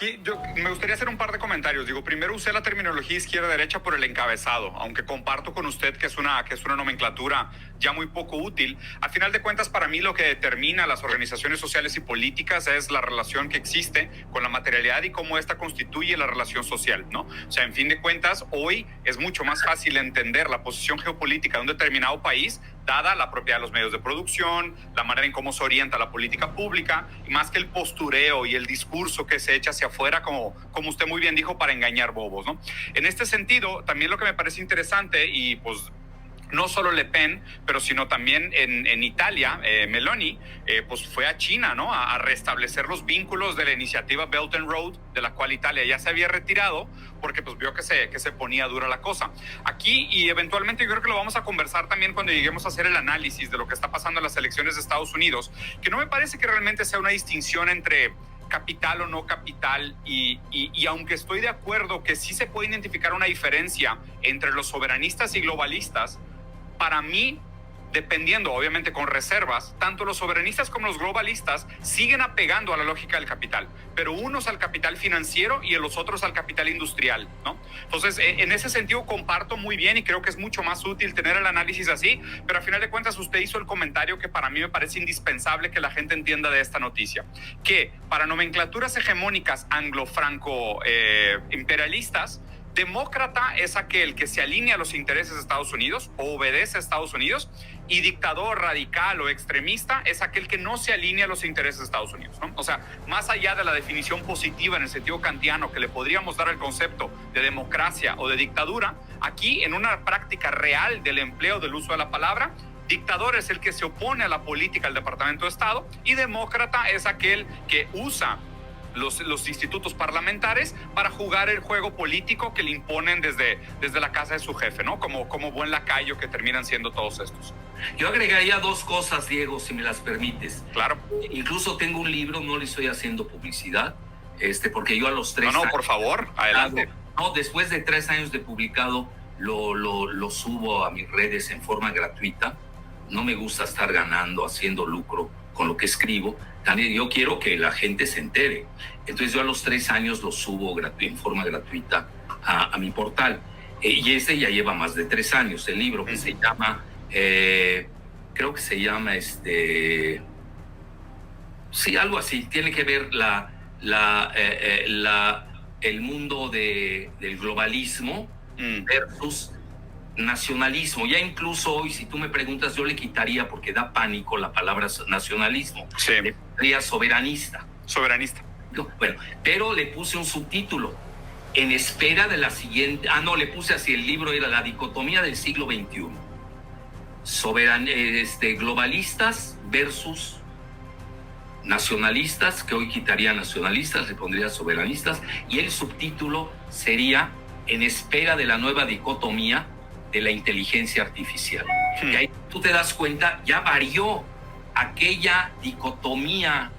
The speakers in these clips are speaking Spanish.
Aquí me gustaría hacer un par de comentarios. Digo, primero usé la terminología izquierda-derecha por el encabezado, aunque comparto con usted que es una nomenclatura ya muy poco útil. A final de cuentas, para mí lo que determina las organizaciones sociales y políticas es la relación que existe con la materialidad y cómo esta constituye la relación social, ¿no? O sea, en fin de cuentas, hoy es mucho más fácil entender la posición geopolítica de un determinado país dada la propiedad de los medios de producción, la manera en cómo se orienta la política pública, y más que el postureo y el discurso que se echa hacia afuera, como usted muy bien dijo, para engañar bobos, ¿no? En este sentido, también lo que me parece interesante, y pues no solo Le Pen, pero sino también en Italia, Meloni, pues fue a China, ¿no? A restablecer los vínculos de la iniciativa Belt and Road, de la cual Italia ya se había retirado, porque pues vio que se ponía dura la cosa. Aquí, y eventualmente yo creo que lo vamos a conversar también cuando lleguemos a hacer el análisis de lo que está pasando en las elecciones de Estados Unidos, que no me parece que realmente sea una distinción entre capital o no capital, y aunque estoy de acuerdo que sí se puede identificar una diferencia entre los soberanistas y globalistas, para mí, dependiendo, obviamente con reservas, tanto los soberanistas como los globalistas siguen apegando a la lógica del capital, pero unos al capital financiero y los otros al capital industrial, ¿no? Entonces, en ese sentido comparto muy bien y creo que es mucho más útil tener el análisis así, pero al final de cuentas usted hizo el comentario que para mí me parece indispensable que la gente entienda de esta noticia, que para nomenclaturas hegemónicas anglo-franco-imperialistas, demócrata es aquel que se alinea a los intereses de Estados Unidos o obedece a Estados Unidos, y dictador radical o extremista es aquel que no se alinea a los intereses de Estados Unidos, ¿no? O sea, más allá de la definición positiva en el sentido kantiano que le podríamos dar al concepto de democracia o de dictadura, aquí en una práctica real del empleo del uso de la palabra, dictador es el que se opone a la política del Departamento de Estado y demócrata es aquel que usa los institutos parlamentares para jugar el juego político que le imponen desde la casa de su jefe, ¿no? Como buen lacayo que terminan siendo todos estos. Yo agregaría dos cosas, Diego, si me las permites. Claro. Incluso tengo un libro, no le estoy haciendo publicidad, porque yo a los 3 años... No, por favor, adelante. Después de 3 años de publicado, lo subo a mis redes en forma gratuita. No me gusta estar haciendo lucro con lo que escribo. También yo quiero que la gente se entere. Entonces yo a los 3 años lo subo en forma gratuita a mi portal. Y ya lleva más de 3 años. El libro que se llama, creo que se llama, sí, algo así. Tiene que ver el mundo del globalismo versus nacionalismo. Ya incluso hoy, si tú me preguntas, yo le quitaría, porque da pánico la palabra nacionalismo. Sí. Le pondría soberanista. Soberanista. Bueno, pero le puse un subtítulo en espera de la siguiente. Le puse así: el libro era La dicotomía del siglo XXI. Globalistas versus nacionalistas, que hoy quitaría nacionalistas, le pondría soberanistas, y el subtítulo sería En espera de la nueva dicotomía de la inteligencia artificial. Y ahí tú te das cuenta, ya varió aquella dicotomía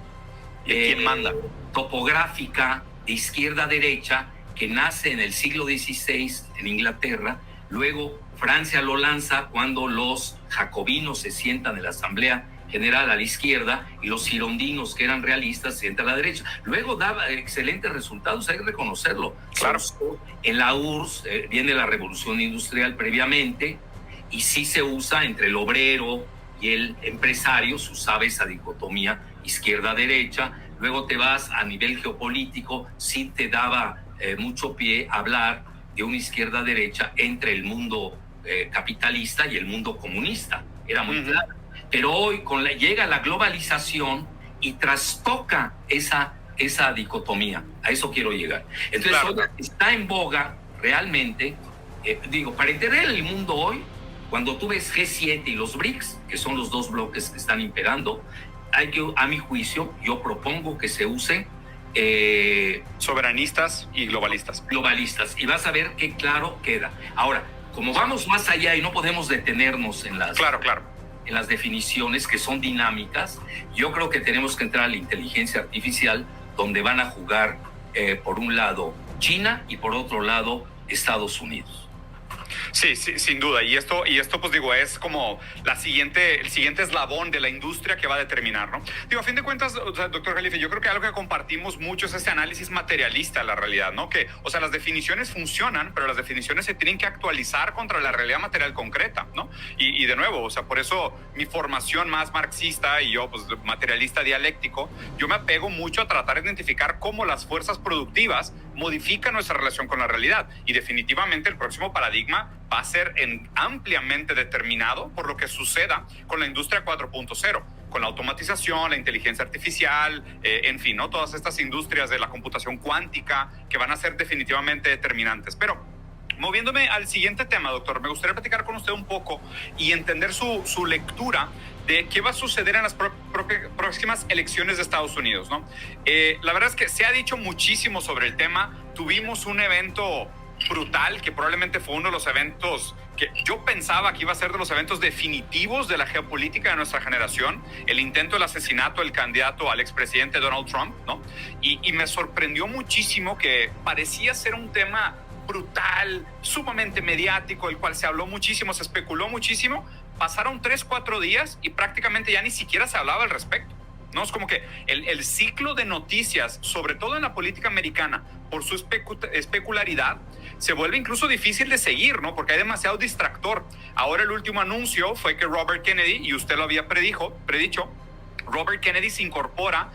¿quién manda? Topográfica de izquierda a derecha que nace en el siglo XVI en Inglaterra. Luego Francia lo lanza cuando los jacobinos se sientan en la Asamblea General a la izquierda y los girondinos, que eran realistas, se sientan a la derecha. Luego daba excelentes resultados, hay que reconocerlo. Claro. En la URSS viene la revolución industrial previamente, y sí se usa entre el obrero y el empresario, se usaba esa dicotomía izquierda-derecha. Luego te vas a nivel geopolítico, sí te daba mucho pie a hablar de una izquierda-derecha entre el mundo capitalista y el mundo comunista. Era muy claro. Pero hoy llega la globalización y trastoca esa dicotomía. A eso quiero llegar. Entonces, claro, hoy está en boga realmente, para entender el mundo hoy, cuando tú ves G7 y los BRICS, que son los 2 bloques que están imperando, hay que, a mi juicio, yo propongo que se usen soberanistas y globalistas. Globalistas. Y vas a ver qué claro queda. Ahora, como vamos más allá y no podemos detenernos en las... Claro. En las definiciones que son dinámicas, yo creo que tenemos que entrar a la inteligencia artificial, donde van a jugar por un lado China y por otro lado Estados Unidos. Sí, sí, sin duda. Y esto, pues digo, es como el siguiente eslabón de la industria que va a determinar, ¿no? Digo, a fin de cuentas, o sea, doctor Jalife, yo creo que algo que compartimos mucho es este análisis materialista de la realidad, ¿no? Que, o sea, las definiciones funcionan, pero las definiciones se tienen que actualizar contra la realidad material concreta, ¿no? Y de nuevo, o sea, por eso mi formación más marxista y yo, pues, materialista dialéctico, yo me apego mucho a tratar de identificar cómo las fuerzas productivas modifican nuestra relación con la realidad. Y definitivamente el próximo paradigma va a ser ampliamente determinado por lo que suceda con la industria 4.0, con la automatización, la inteligencia artificial, en fin, ¿no? Todas estas industrias de la computación cuántica que van a ser definitivamente determinantes. Pero moviéndome al siguiente tema, doctor, me gustaría platicar con usted un poco y entender su lectura de qué va a suceder en las próximas elecciones de Estados Unidos, ¿no? La verdad es que se ha dicho muchísimo sobre el tema. Tuvimos un evento brutal, que probablemente fue uno de los eventos que yo pensaba que iba a ser de los eventos definitivos de la geopolítica de nuestra generación, el intento del asesinato del candidato al expresidente Donald Trump, ¿no? Y me sorprendió muchísimo que parecía ser un tema brutal, sumamente mediático, el cual se habló muchísimo, se especuló muchísimo. Pasaron 3-4 días y prácticamente ya ni siquiera se hablaba al respecto, ¿no? Es como que el ciclo de noticias, sobre todo en la política americana, por su especularidad, se vuelve incluso difícil de seguir, ¿no? Porque hay demasiado distractor. Ahora el último anuncio fue que Robert Kennedy, y usted lo había predicho, Robert Kennedy se incorpora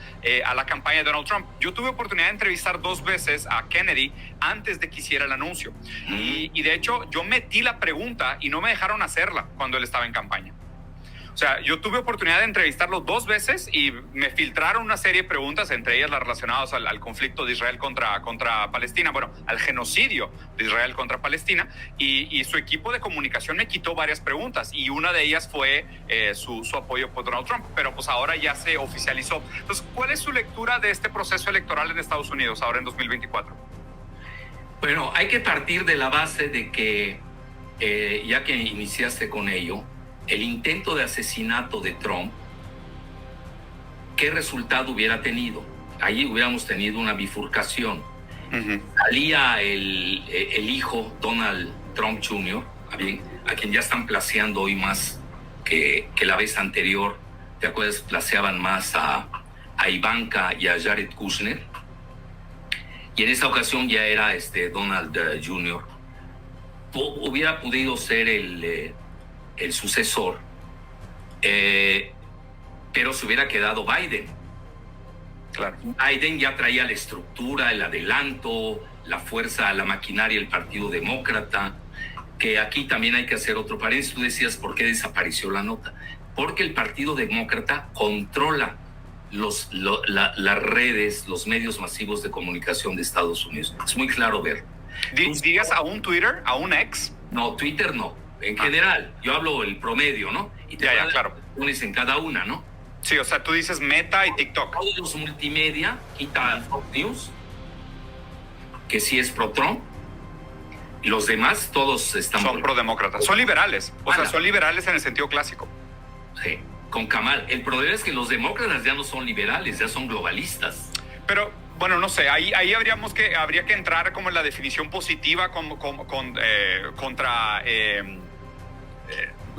a la campaña de Donald Trump. Yo tuve oportunidad de entrevistar 2 veces a Kennedy antes de que hiciera el anuncio. Y de hecho, yo metí la pregunta y no me dejaron hacerla cuando él estaba en campaña. O sea, yo tuve oportunidad de entrevistarlo 2 veces y me filtraron una serie de preguntas, entre ellas las relacionadas al conflicto de Israel contra Palestina, bueno, al genocidio de Israel contra Palestina, y su equipo de comunicación me quitó varias preguntas, y una de ellas fue su apoyo por Donald Trump, pero pues ahora ya se oficializó. Entonces, ¿cuál es su lectura de este proceso electoral en Estados Unidos ahora en 2024? Bueno, hay que partir de la base de que, ya que iniciaste con ello, el intento de asesinato de Trump, ¿qué resultado hubiera tenido? Ahí hubiéramos tenido una bifurcación. Salía el hijo, Donald Trump Jr., a quien ya están placeando hoy más que la vez anterior. ¿Te acuerdas? Placeaban más a Ivanka y a Jared Kushner. Y en esta ocasión ya era Donald Jr. Hubiera podido ser el sucesor, pero se hubiera quedado Biden. Claro. Biden ya traía la estructura, el adelanto, la fuerza, la maquinaria del Partido Demócrata, que aquí también hay que hacer otro paréntesis. Tú decías, ¿por qué desapareció la nota? Porque el Partido Demócrata controla las redes, los medios masivos de comunicación de Estados Unidos. Es muy claro ver. ¿Digas a un Twitter, a un ex? No, Twitter no. En general, yo hablo el promedio, ¿no? Y te claro. Pones en cada una, ¿no? Sí, o sea, tú dices Meta y TikTok. Todos los multimedia, quita Fox News, que sí es pro-Trump. Los demás, todos son pro-demócratas. Son liberales. O sea, son liberales en el sentido clásico. Sí, con Kamal. El problema es que los demócratas ya no son liberales, ya son globalistas. Pero, bueno, no sé, ahí habría que entrar como en la definición positiva contra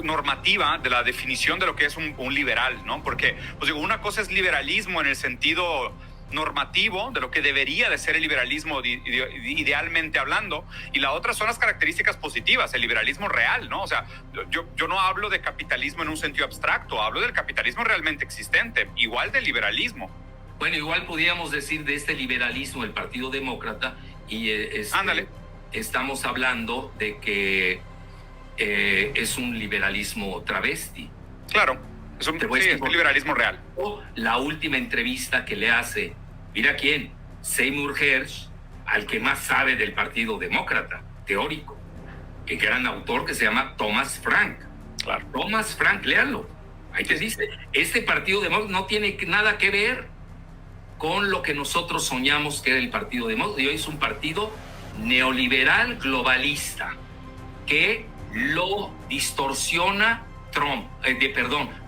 normativa de la definición de lo que es un liberal, ¿no? Porque, pues digo, una cosa es liberalismo en el sentido normativo de lo que debería de ser el liberalismo idealmente hablando, y la otra son las características positivas, el liberalismo real, ¿no? O sea, yo no hablo de capitalismo en un sentido abstracto, hablo del capitalismo realmente existente, igual del liberalismo. Bueno, igual podríamos decir de este liberalismo del Partido Demócrata, y estamos hablando de que es un liberalismo travesti. Claro, es un liberalismo real. La última entrevista que le hace, mira quién, Seymour Hersh, al que más sabe del Partido Demócrata, teórico, que era un autor que se llama Thomas Frank. Claro. Thomas Frank, léalo. Ahí te dice, este Partido Demócrata no tiene nada que ver con lo que nosotros soñamos que era el Partido Demócrata. Y hoy es un partido neoliberal globalista que lo distorsiona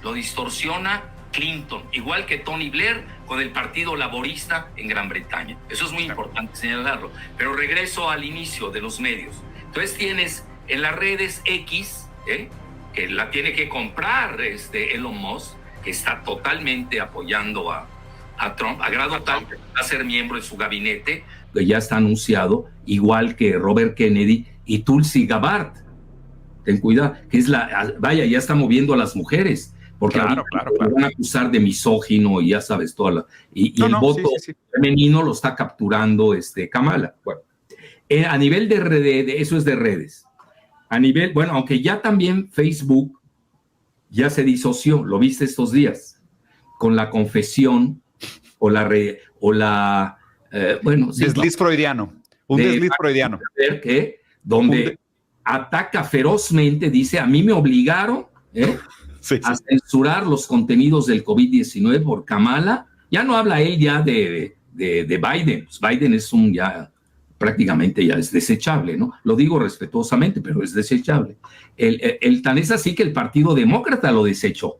lo distorsiona Clinton, igual que Tony Blair con el Partido Laborista en Gran Bretaña. Eso es muy importante señalarlo. Pero regreso al inicio de los medios. Entonces tienes En las redes X, que la tiene que comprar Elon Musk, que está totalmente apoyando a Trump, a grado tal que va a ser miembro de su gabinete, que ya está anunciado, igual que Robert Kennedy y Tulsi Gabbard. Ten cuidado, que es vaya, ya está moviendo a las mujeres, porque claro. van a acusar de misógino y ya sabes, y el voto femenino lo está capturando Kamala. Bueno, a nivel de eso es de redes. A nivel, bueno, aunque ya también Facebook ya se disoció, lo viste estos días, con la confesión desliz freudiano, un desliz freudiano. Donde ataca ferozmente, dice, a mí me obligaron a censurar los contenidos del COVID-19 por Kamala. Ya no habla él ya de Biden. Pues Biden es prácticamente ya es desechable, ¿no? Lo digo respetuosamente, pero es desechable. Tan es así que el Partido Demócrata lo desechó.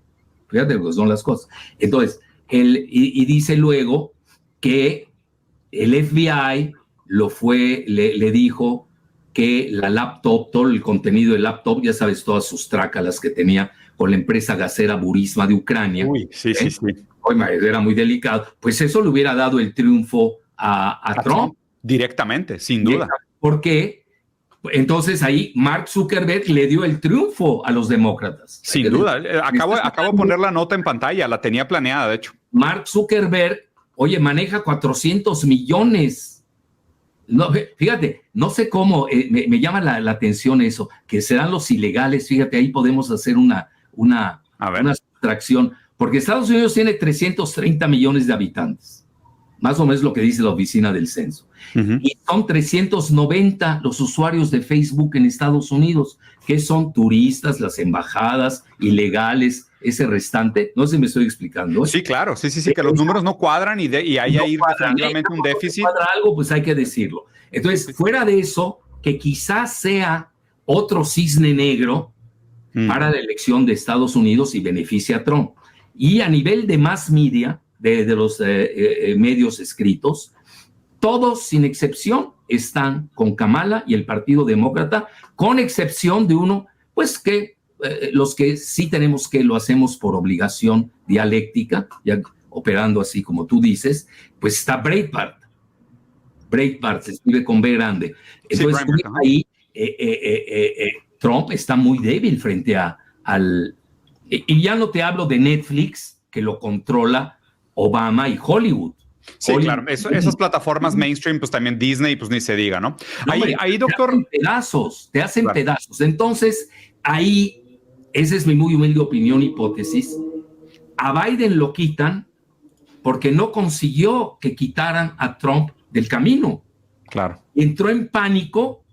Fíjate lo que son las cosas. Entonces, y dice luego que el FBI le dijo que la laptop, todo el contenido del laptop, ya sabes, todas sus trácalas que tenía con la empresa gasera Burisma de Ucrania. Uy, sí. Era muy delicado. Pues eso le hubiera dado el triunfo a Trump. Directamente, sin duda. ¿Por qué? Entonces ahí Mark Zuckerberg le dio el triunfo a los demócratas. Sin duda. Acabo de poner la nota en pantalla, la tenía planeada, de hecho. Mark Zuckerberg, maneja 400 millones. No, fíjate, no sé cómo, me llama la atención eso, que serán los ilegales. Fíjate, ahí podemos hacer una abstracción, porque Estados Unidos tiene 330 millones de habitantes. Más o menos lo que dice la oficina del censo. Y son 390 los usuarios de Facebook en Estados Unidos, que son turistas, las embajadas, ilegales, ese restante. No sé si me estoy explicando. Sí, claro, sí, que los números no cuadran y hay ahí definitivamente un déficit. Si cuadra algo, pues hay que decirlo. Entonces, fuera de eso, que quizás sea otro cisne negro para la elección de Estados Unidos y beneficia a Trump. Y a nivel de mass media, de los medios escritos, todos sin excepción están con Kamala y el Partido Demócrata, con excepción de uno, pues que los que sí tenemos que lo hacemos por obligación dialéctica, ya operando así como tú dices, pues está Breitbart. Breitbart se escribe con B grande. Entonces ahí Trump está muy débil frente al... Y ya no te hablo de Netflix, que lo controla Obama y Hollywood. Sí, claro, esas plataformas mainstream, pues también Disney, pues ni se diga, ¿no? Ahí, doctor... Te hacen pedazos. Entonces, ahí, esa es mi muy humilde opinión, hipótesis, a Biden lo quitan porque no consiguió que quitaran a Trump del camino. Claro. Entró en pánico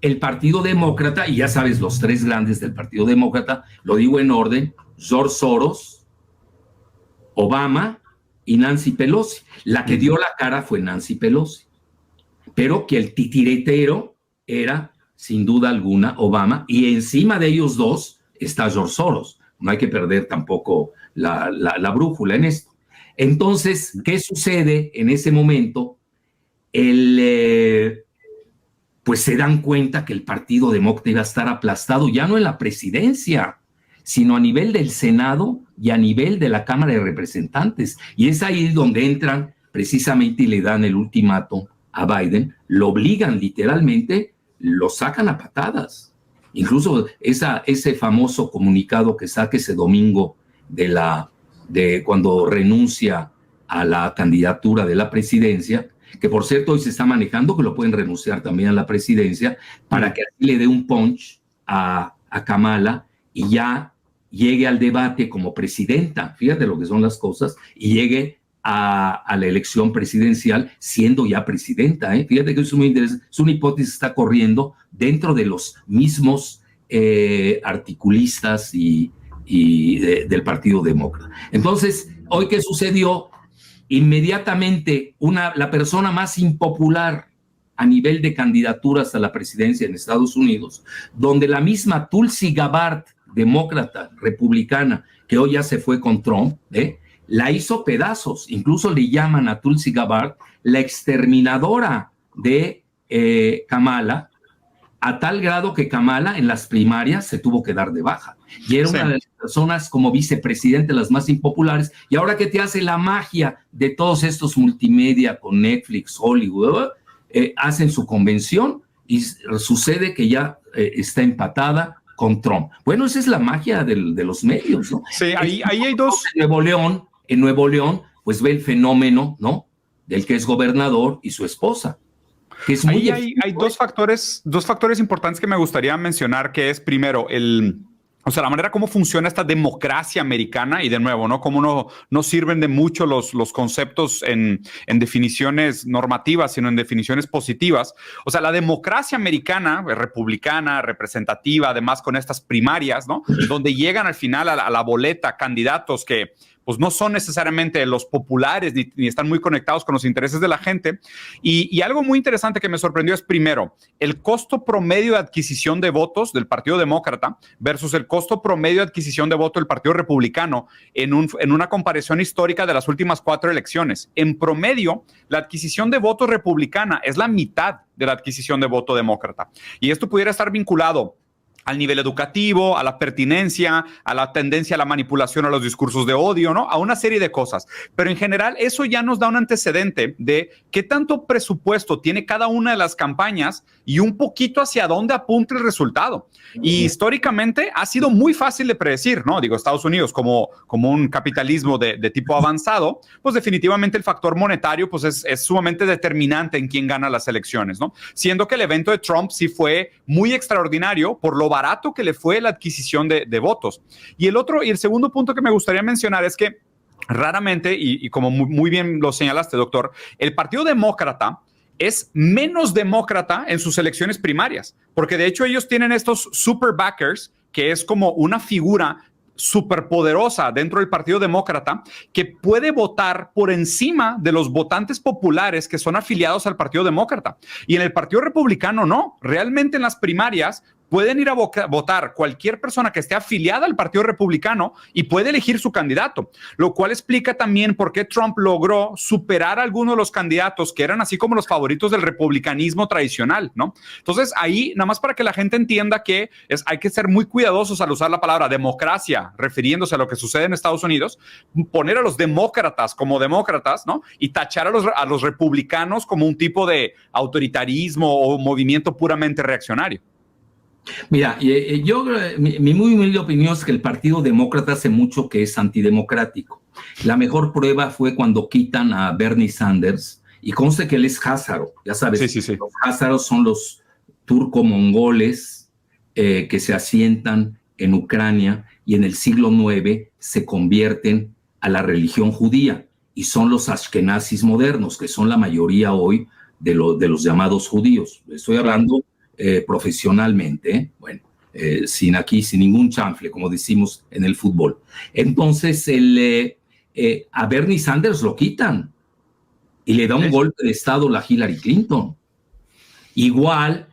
el Partido Demócrata, y ya sabes, los tres grandes del Partido Demócrata, lo digo en orden: George Soros, Obama y Nancy Pelosi. La que dio la cara fue Nancy Pelosi, pero que el titiritero era, sin duda alguna, Obama, y encima de ellos dos está George Soros. No hay que perder tampoco la brújula en esto. Entonces, ¿qué sucede en ese momento? Pues se dan cuenta que el Partido Demócrata iba a estar aplastado, ya no en la presidencia, sino a nivel del Senado y a nivel de la Cámara de Representantes. Y es ahí donde entran precisamente y le dan el ultimátum a Biden, lo obligan literalmente, lo sacan a patadas. Incluso ese famoso comunicado que saca ese domingo de cuando renuncia a la candidatura de la presidencia, que por cierto hoy se está manejando que lo pueden renunciar también a la presidencia, para que así le dé un punch a Kamala y ya llegue al debate como presidenta, fíjate lo que son las cosas, y llegue a la elección presidencial siendo ya presidenta. Fíjate que es muy interesante, es una hipótesis que está corriendo dentro de los mismos articulistas y del Partido Demócrata. Entonces, hoy, ¿qué sucedió? Inmediatamente la persona más impopular a nivel de candidaturas a la presidencia en Estados Unidos, donde la misma Tulsi Gabbard, demócrata, republicana, que hoy ya se fue con Trump, la hizo pedazos. Incluso le llaman a Tulsi Gabbard la exterminadora de Kamala, a tal grado que Kamala en las primarias se tuvo que dar de baja. Y era una de las personas como vicepresidente, las más impopulares. Y ahora que te hace la magia de todos estos multimedia con Netflix, Hollywood, hacen su convención y sucede que ya está empatada con Trump. Bueno, esa es la magia de los medios, ¿no? Sí, ahí hay dos. En Nuevo León, pues ve el fenómeno, ¿no? Del que es gobernador y su esposa. Que es muy hay dos factores importantes que me gustaría mencionar, que es primero la manera como funciona esta democracia americana, y de nuevo, ¿no? Cómo no sirven de mucho los conceptos en definiciones normativas, sino en definiciones positivas. O sea, la democracia americana, republicana, representativa, además con estas primarias, ¿no? Donde llegan al final a la boleta candidatos que pues no son necesariamente los populares ni están muy conectados con los intereses de la gente. Y algo muy interesante que me sorprendió es, primero, el costo promedio de adquisición de votos del Partido Demócrata versus el costo promedio de adquisición de votos del Partido Republicano en una comparación histórica de las últimas 4 elecciones. En promedio, la adquisición de votos republicana es la mitad de la adquisición de voto demócrata. Y esto pudiera estar vinculado al nivel educativo, a la pertinencia, a la tendencia a la manipulación, a los discursos de odio, ¿no? A una serie de cosas. Pero en general eso ya nos da un antecedente de qué tanto presupuesto tiene cada una de las campañas y un poquito hacia dónde apunta el resultado. Y históricamente ha sido muy fácil de predecir, ¿no? Digo, Estados Unidos como un capitalismo de tipo avanzado, pues definitivamente el factor monetario pues es sumamente determinante en quién gana las elecciones, ¿no? Siendo que el evento de Trump sí fue muy extraordinario por lo barato que le fue la adquisición de votos. Y el segundo punto que me gustaría mencionar es que raramente, y como muy bien lo señalaste, doctor, el Partido Demócrata es menos demócrata en sus elecciones primarias, porque de hecho ellos tienen estos super backers, que es como una figura superpoderosa dentro del Partido Demócrata que puede votar por encima de los votantes populares que son afiliados al Partido Demócrata. Y en el Partido Republicano no. Realmente en las primarias pueden ir a votar cualquier persona que esté afiliada al Partido Republicano y puede elegir su candidato, lo cual explica también por qué Trump logró superar a algunos de los candidatos que eran así como los favoritos del republicanismo tradicional, ¿no? Entonces ahí, nada más para que la gente entienda que hay que ser muy cuidadosos al usar la palabra democracia, refiriéndose a lo que sucede en Estados Unidos, poner a los demócratas como demócratas, ¿no? Y tachar a los republicanos como un tipo de autoritarismo o movimiento puramente reaccionario. Mira, mi muy humilde opinión es que el Partido Demócrata hace mucho que es antidemocrático. La mejor prueba fue cuando quitan a Bernie Sanders, y conste que él es házaro, ya sabes. Sí. Los házaros son los turco-mongoles que se asientan en Ucrania y en el siglo IX se convierten a la religión judía, y son los ashkenazis modernos, que son la mayoría hoy de los llamados judíos. Estoy hablando profesionalmente, sin ningún chanfle, como decimos en el fútbol. Entonces, a Bernie Sanders lo quitan y le da un golpe de estado la Hillary Clinton. Igual,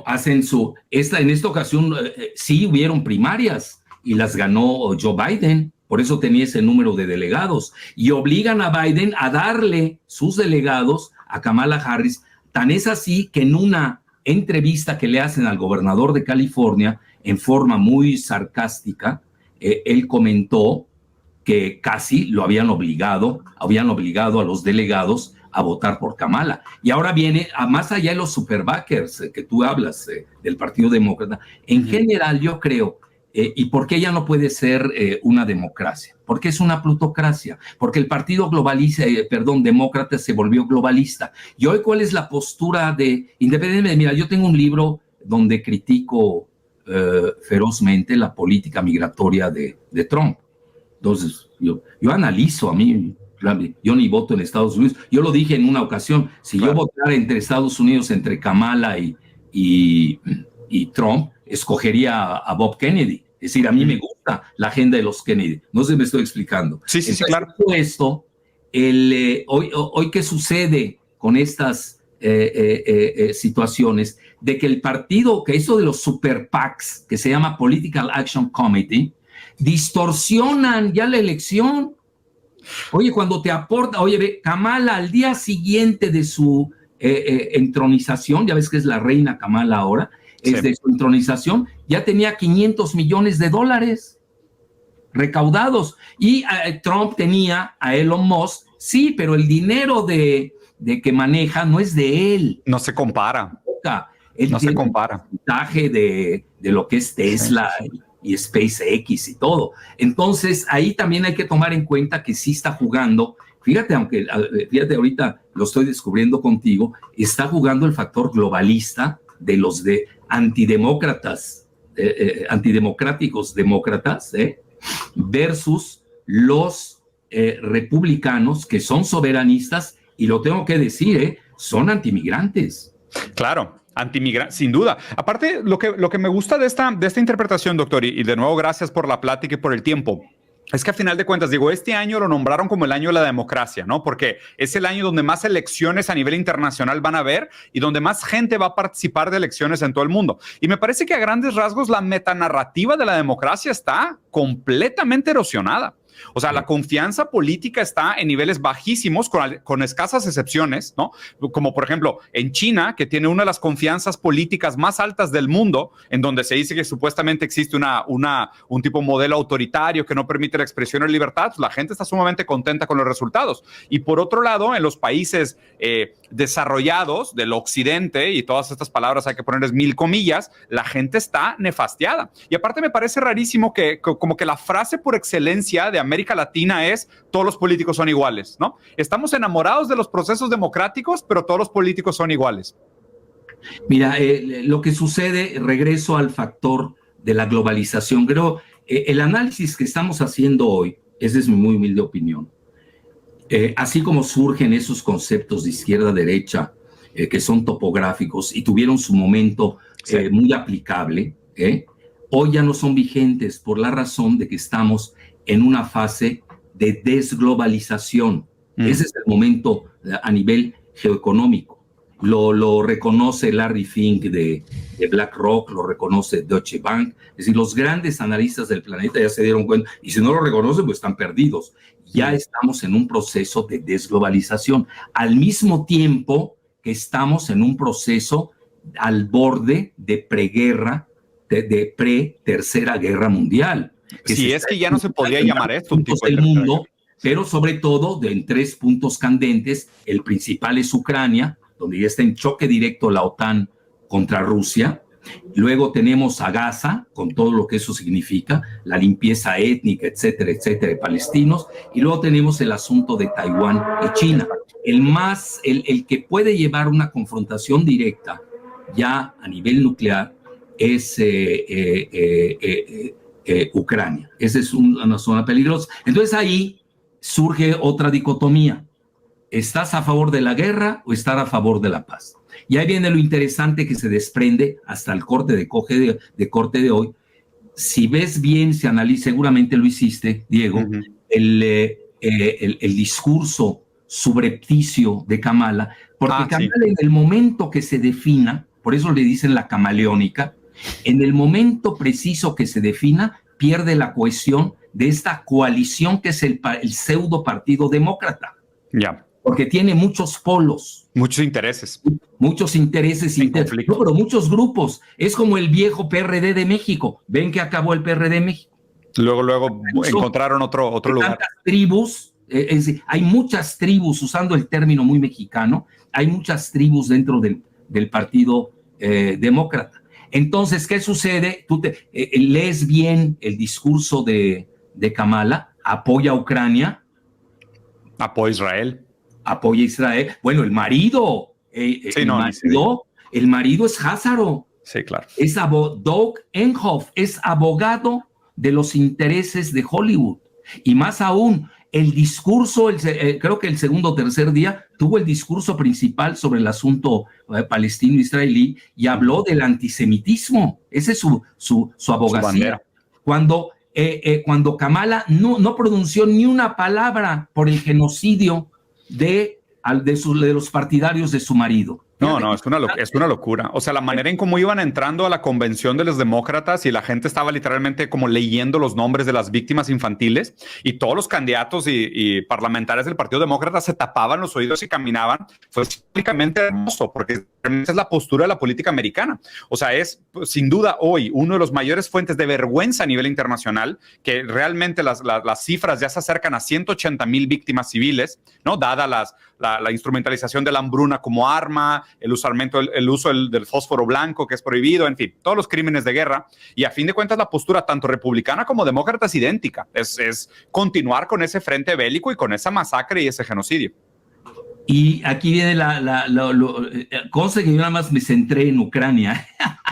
hacen en esta ocasión sí hubieron primarias y las ganó Joe Biden, por eso tenía ese número de delegados, y obligan a Biden a darle sus delegados a Kamala Harris. Tan es así que en una entrevista que le hacen al gobernador de California, en forma muy sarcástica, él comentó que casi lo habían obligado a los delegados a votar por Kamala. Y ahora viene, más allá de los superbackers que tú hablas del Partido Demócrata, en general yo creo, ¿y por qué ya no puede ser una democracia? Porque es una plutocracia, porque el Partido Demócrata se volvió globalista. Y hoy, ¿cuál es la postura independientemente? Mira, yo tengo un libro donde critico ferozmente la política migratoria de Trump. Entonces, yo analizo, yo ni voto en Estados Unidos. Yo lo dije en una ocasión, si yo votara entre Estados Unidos, entre Kamala y Trump, escogería a Bob Kennedy. Es decir, a mí me gusta la agenda de los Kennedy. No sé si me estoy explicando. Sí, claro. Esto, hoy ¿qué sucede con estas situaciones? De que el partido, que eso de los super PACs, que se llama Political Action Committee, distorsionan ya la elección. Oye, cuando te aporta, Kamala al día siguiente de su entronización, ya ves que es la reina Kamala ahora, desde su entronización, ya tenía $500 millones recaudados. Y Trump tenía a Elon Musk, sí, pero el dinero de que maneja no es de él. No se compara. Él no tiene se compara. un porcentaje de lo que es Tesla y SpaceX y todo. Entonces, ahí también hay que tomar en cuenta que sí está jugando. Fíjate, ahorita lo estoy descubriendo contigo, está jugando el factor globalista de los antidemócratas, antidemocráticos demócratas, versus los republicanos que son soberanistas, y lo tengo que decir, son antimigrantes. Claro, antimigrantes, sin duda. Aparte, lo que me gusta de esta interpretación, doctor, y de nuevo gracias por la plática y por el tiempo, es que a final de cuentas, digo, este año lo nombraron como el año de la democracia, ¿no? Porque es el año donde más elecciones a nivel internacional van a haber y donde más gente va a participar de elecciones en todo el mundo. Y me parece que a grandes rasgos la metanarrativa de la democracia está completamente erosionada. O sea, la confianza política está en niveles bajísimos, con escasas excepciones, ¿no? Como por ejemplo en China, que tiene una de las confianzas políticas más altas del mundo, en donde se dice que supuestamente existe un tipo modelo autoritario que no permite la expresión y libertad. Pues la gente está sumamente contenta con los resultados. Y por otro lado, en los países desarrollados del occidente, y todas estas palabras hay que ponerles 1000 comillas, la gente está nefastiada. Y aparte me parece rarísimo que como que la frase por excelencia de América Latina es: todos los políticos son iguales, ¿no? Estamos enamorados de los procesos democráticos, pero todos los políticos son iguales. Mira, lo que sucede, regreso al factor de la globalización. Creo, el análisis que estamos haciendo hoy, esa es mi muy humilde opinión, así como surgen esos conceptos de izquierda-derecha, que son topográficos y tuvieron su momento muy aplicable, hoy ya no son vigentes por la razón de que estamos en una fase de desglobalización. Ese es el momento a nivel geoeconómico. Lo reconoce Larry Fink de BlackRock, lo reconoce Deutsche Bank. Es decir, los grandes analistas del planeta ya se dieron cuenta, y si no lo reconocen, pues están perdidos. Ya estamos en un proceso de desglobalización, al mismo tiempo que estamos en un proceso al borde de preguerra, de pre-tercera guerra mundial. Si es que ya no se podría llamar esto un tipo del mundo, pero sobre todo en 3 puntos candentes. El principal es Ucrania, donde ya está en choque directo la OTAN contra Rusia. Luego tenemos a Gaza, con todo lo que eso significa, la limpieza étnica, etcétera, etcétera, de palestinos. Y luego tenemos el asunto de Taiwán y China. El que puede llevar una confrontación directa ya a nivel nuclear es Ucrania. Esa es una zona peligrosa. Entonces ahí surge otra dicotomía. ¿Estás a favor de la guerra o estás a favor de la paz? Y ahí viene lo interesante que se desprende hasta el corte de hoy. Si ves bien, si analizas, seguramente lo hiciste, Diego, el discurso subrepticio de Kamala, porque Kamala, en el momento que se defina, por eso le dicen la camaleónica, en el momento preciso que se defina, pierde la cohesión de esta coalición que es el pseudo partido demócrata. Ya. Porque tiene muchos polos. Muchos intereses. Muchos intereses. No, pero muchos grupos. Es como el viejo PRD de México. Ven que acabó el PRD de México. Luego encontraron otro lugar. Tantas tribus. Hay muchas tribus, usando el término muy mexicano, hay muchas tribus dentro del partido demócrata. Entonces, ¿qué sucede? Tú lees bien el discurso de Kamala, apoya a Ucrania. Apoya a Israel. Apoya a Israel. Bueno, el marido, el marido es Házaro. Sí, claro. Es Doug Emhoff, es abogado de los intereses de Hollywood. Y más aún, el discurso, creo que el segundo o tercer día, tuvo el discurso principal sobre el asunto palestino-israelí y habló del antisemitismo. Esa es su abogacía. Cuando Kamala no pronunció ni una palabra por el genocidio de los partidarios de su marido. No, es una locura. O sea, la manera en cómo iban entrando a la convención de los demócratas y la gente estaba literalmente como leyendo los nombres de las víctimas infantiles y todos los candidatos y parlamentarios del Partido Demócrata se tapaban los oídos y caminaban. Fue simplemente hermoso porque esa es la postura de la política americana. O sea, es sin duda hoy uno de los mayores fuentes de vergüenza a nivel internacional, que realmente las cifras ya se acercan a 180,000 víctimas civiles, ¿no? Dada la instrumentalización de la hambruna como arma, el uso del fósforo blanco que es prohibido, en fin, todos los crímenes de guerra. Y a fin de cuentas la postura tanto republicana como demócrata es idéntica. Es continuar con ese frente bélico y con esa masacre y ese genocidio. Y aquí viene cosa que yo nada más me centré en Ucrania.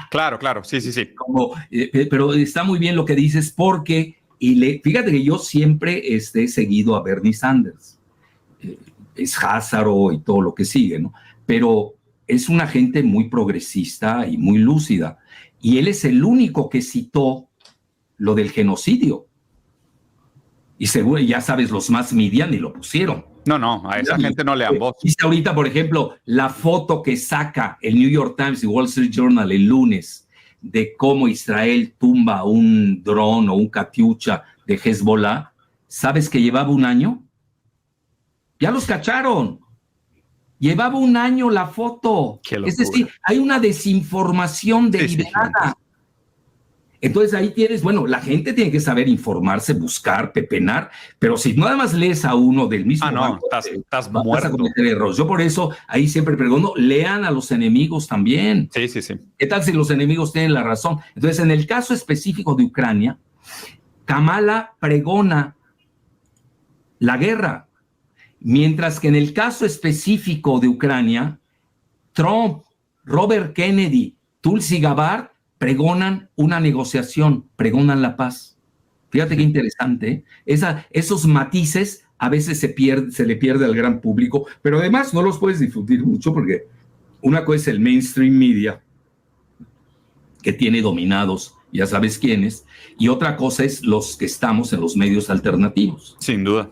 Claro, sí. Pero está muy bien lo que dices porque, fíjate que yo siempre he seguido a Bernie Sanders. Es Házaro y todo lo que sigue, ¿no? Pero es una gente muy progresista y muy lúcida. Y él es el único que citó lo del genocidio. Y seguro, ya sabes, los mass media ni lo pusieron. No, a esa gente no le dan voz. Dice ahorita, por ejemplo, la foto que saca el New York Times y Wall Street Journal el lunes de cómo Israel tumba un dron o un Katyusha de Hezbollah. ¿Sabes que llevaba un año? Ya los cacharon. Llevaba un año la foto. Es decir, hay una desinformación deliberada. Sí. Entonces ahí tienes, bueno, la gente tiene que saber informarse, buscar, pepenar, pero si nada más lees a uno del mismo banco, estás vas muerto. a cometer errores. Yo por eso ahí siempre pregunto, lean a los enemigos también. Sí. ¿Qué tal si los enemigos tienen la razón? Entonces, en el caso específico de Ucrania, Kamala pregona la guerra, mientras que en el caso específico de Ucrania, Trump, Robert Kennedy, Tulsi Gabbard pregonan una negociación, pregonan la paz. Fíjate qué interesante, ¿eh? Esos matices a veces se le pierde al gran público, pero además no los puedes difundir mucho porque una cosa es el mainstream media, que tiene dominados, ya sabes quiénes, y otra cosa es los que estamos en los medios alternativos. Sin duda.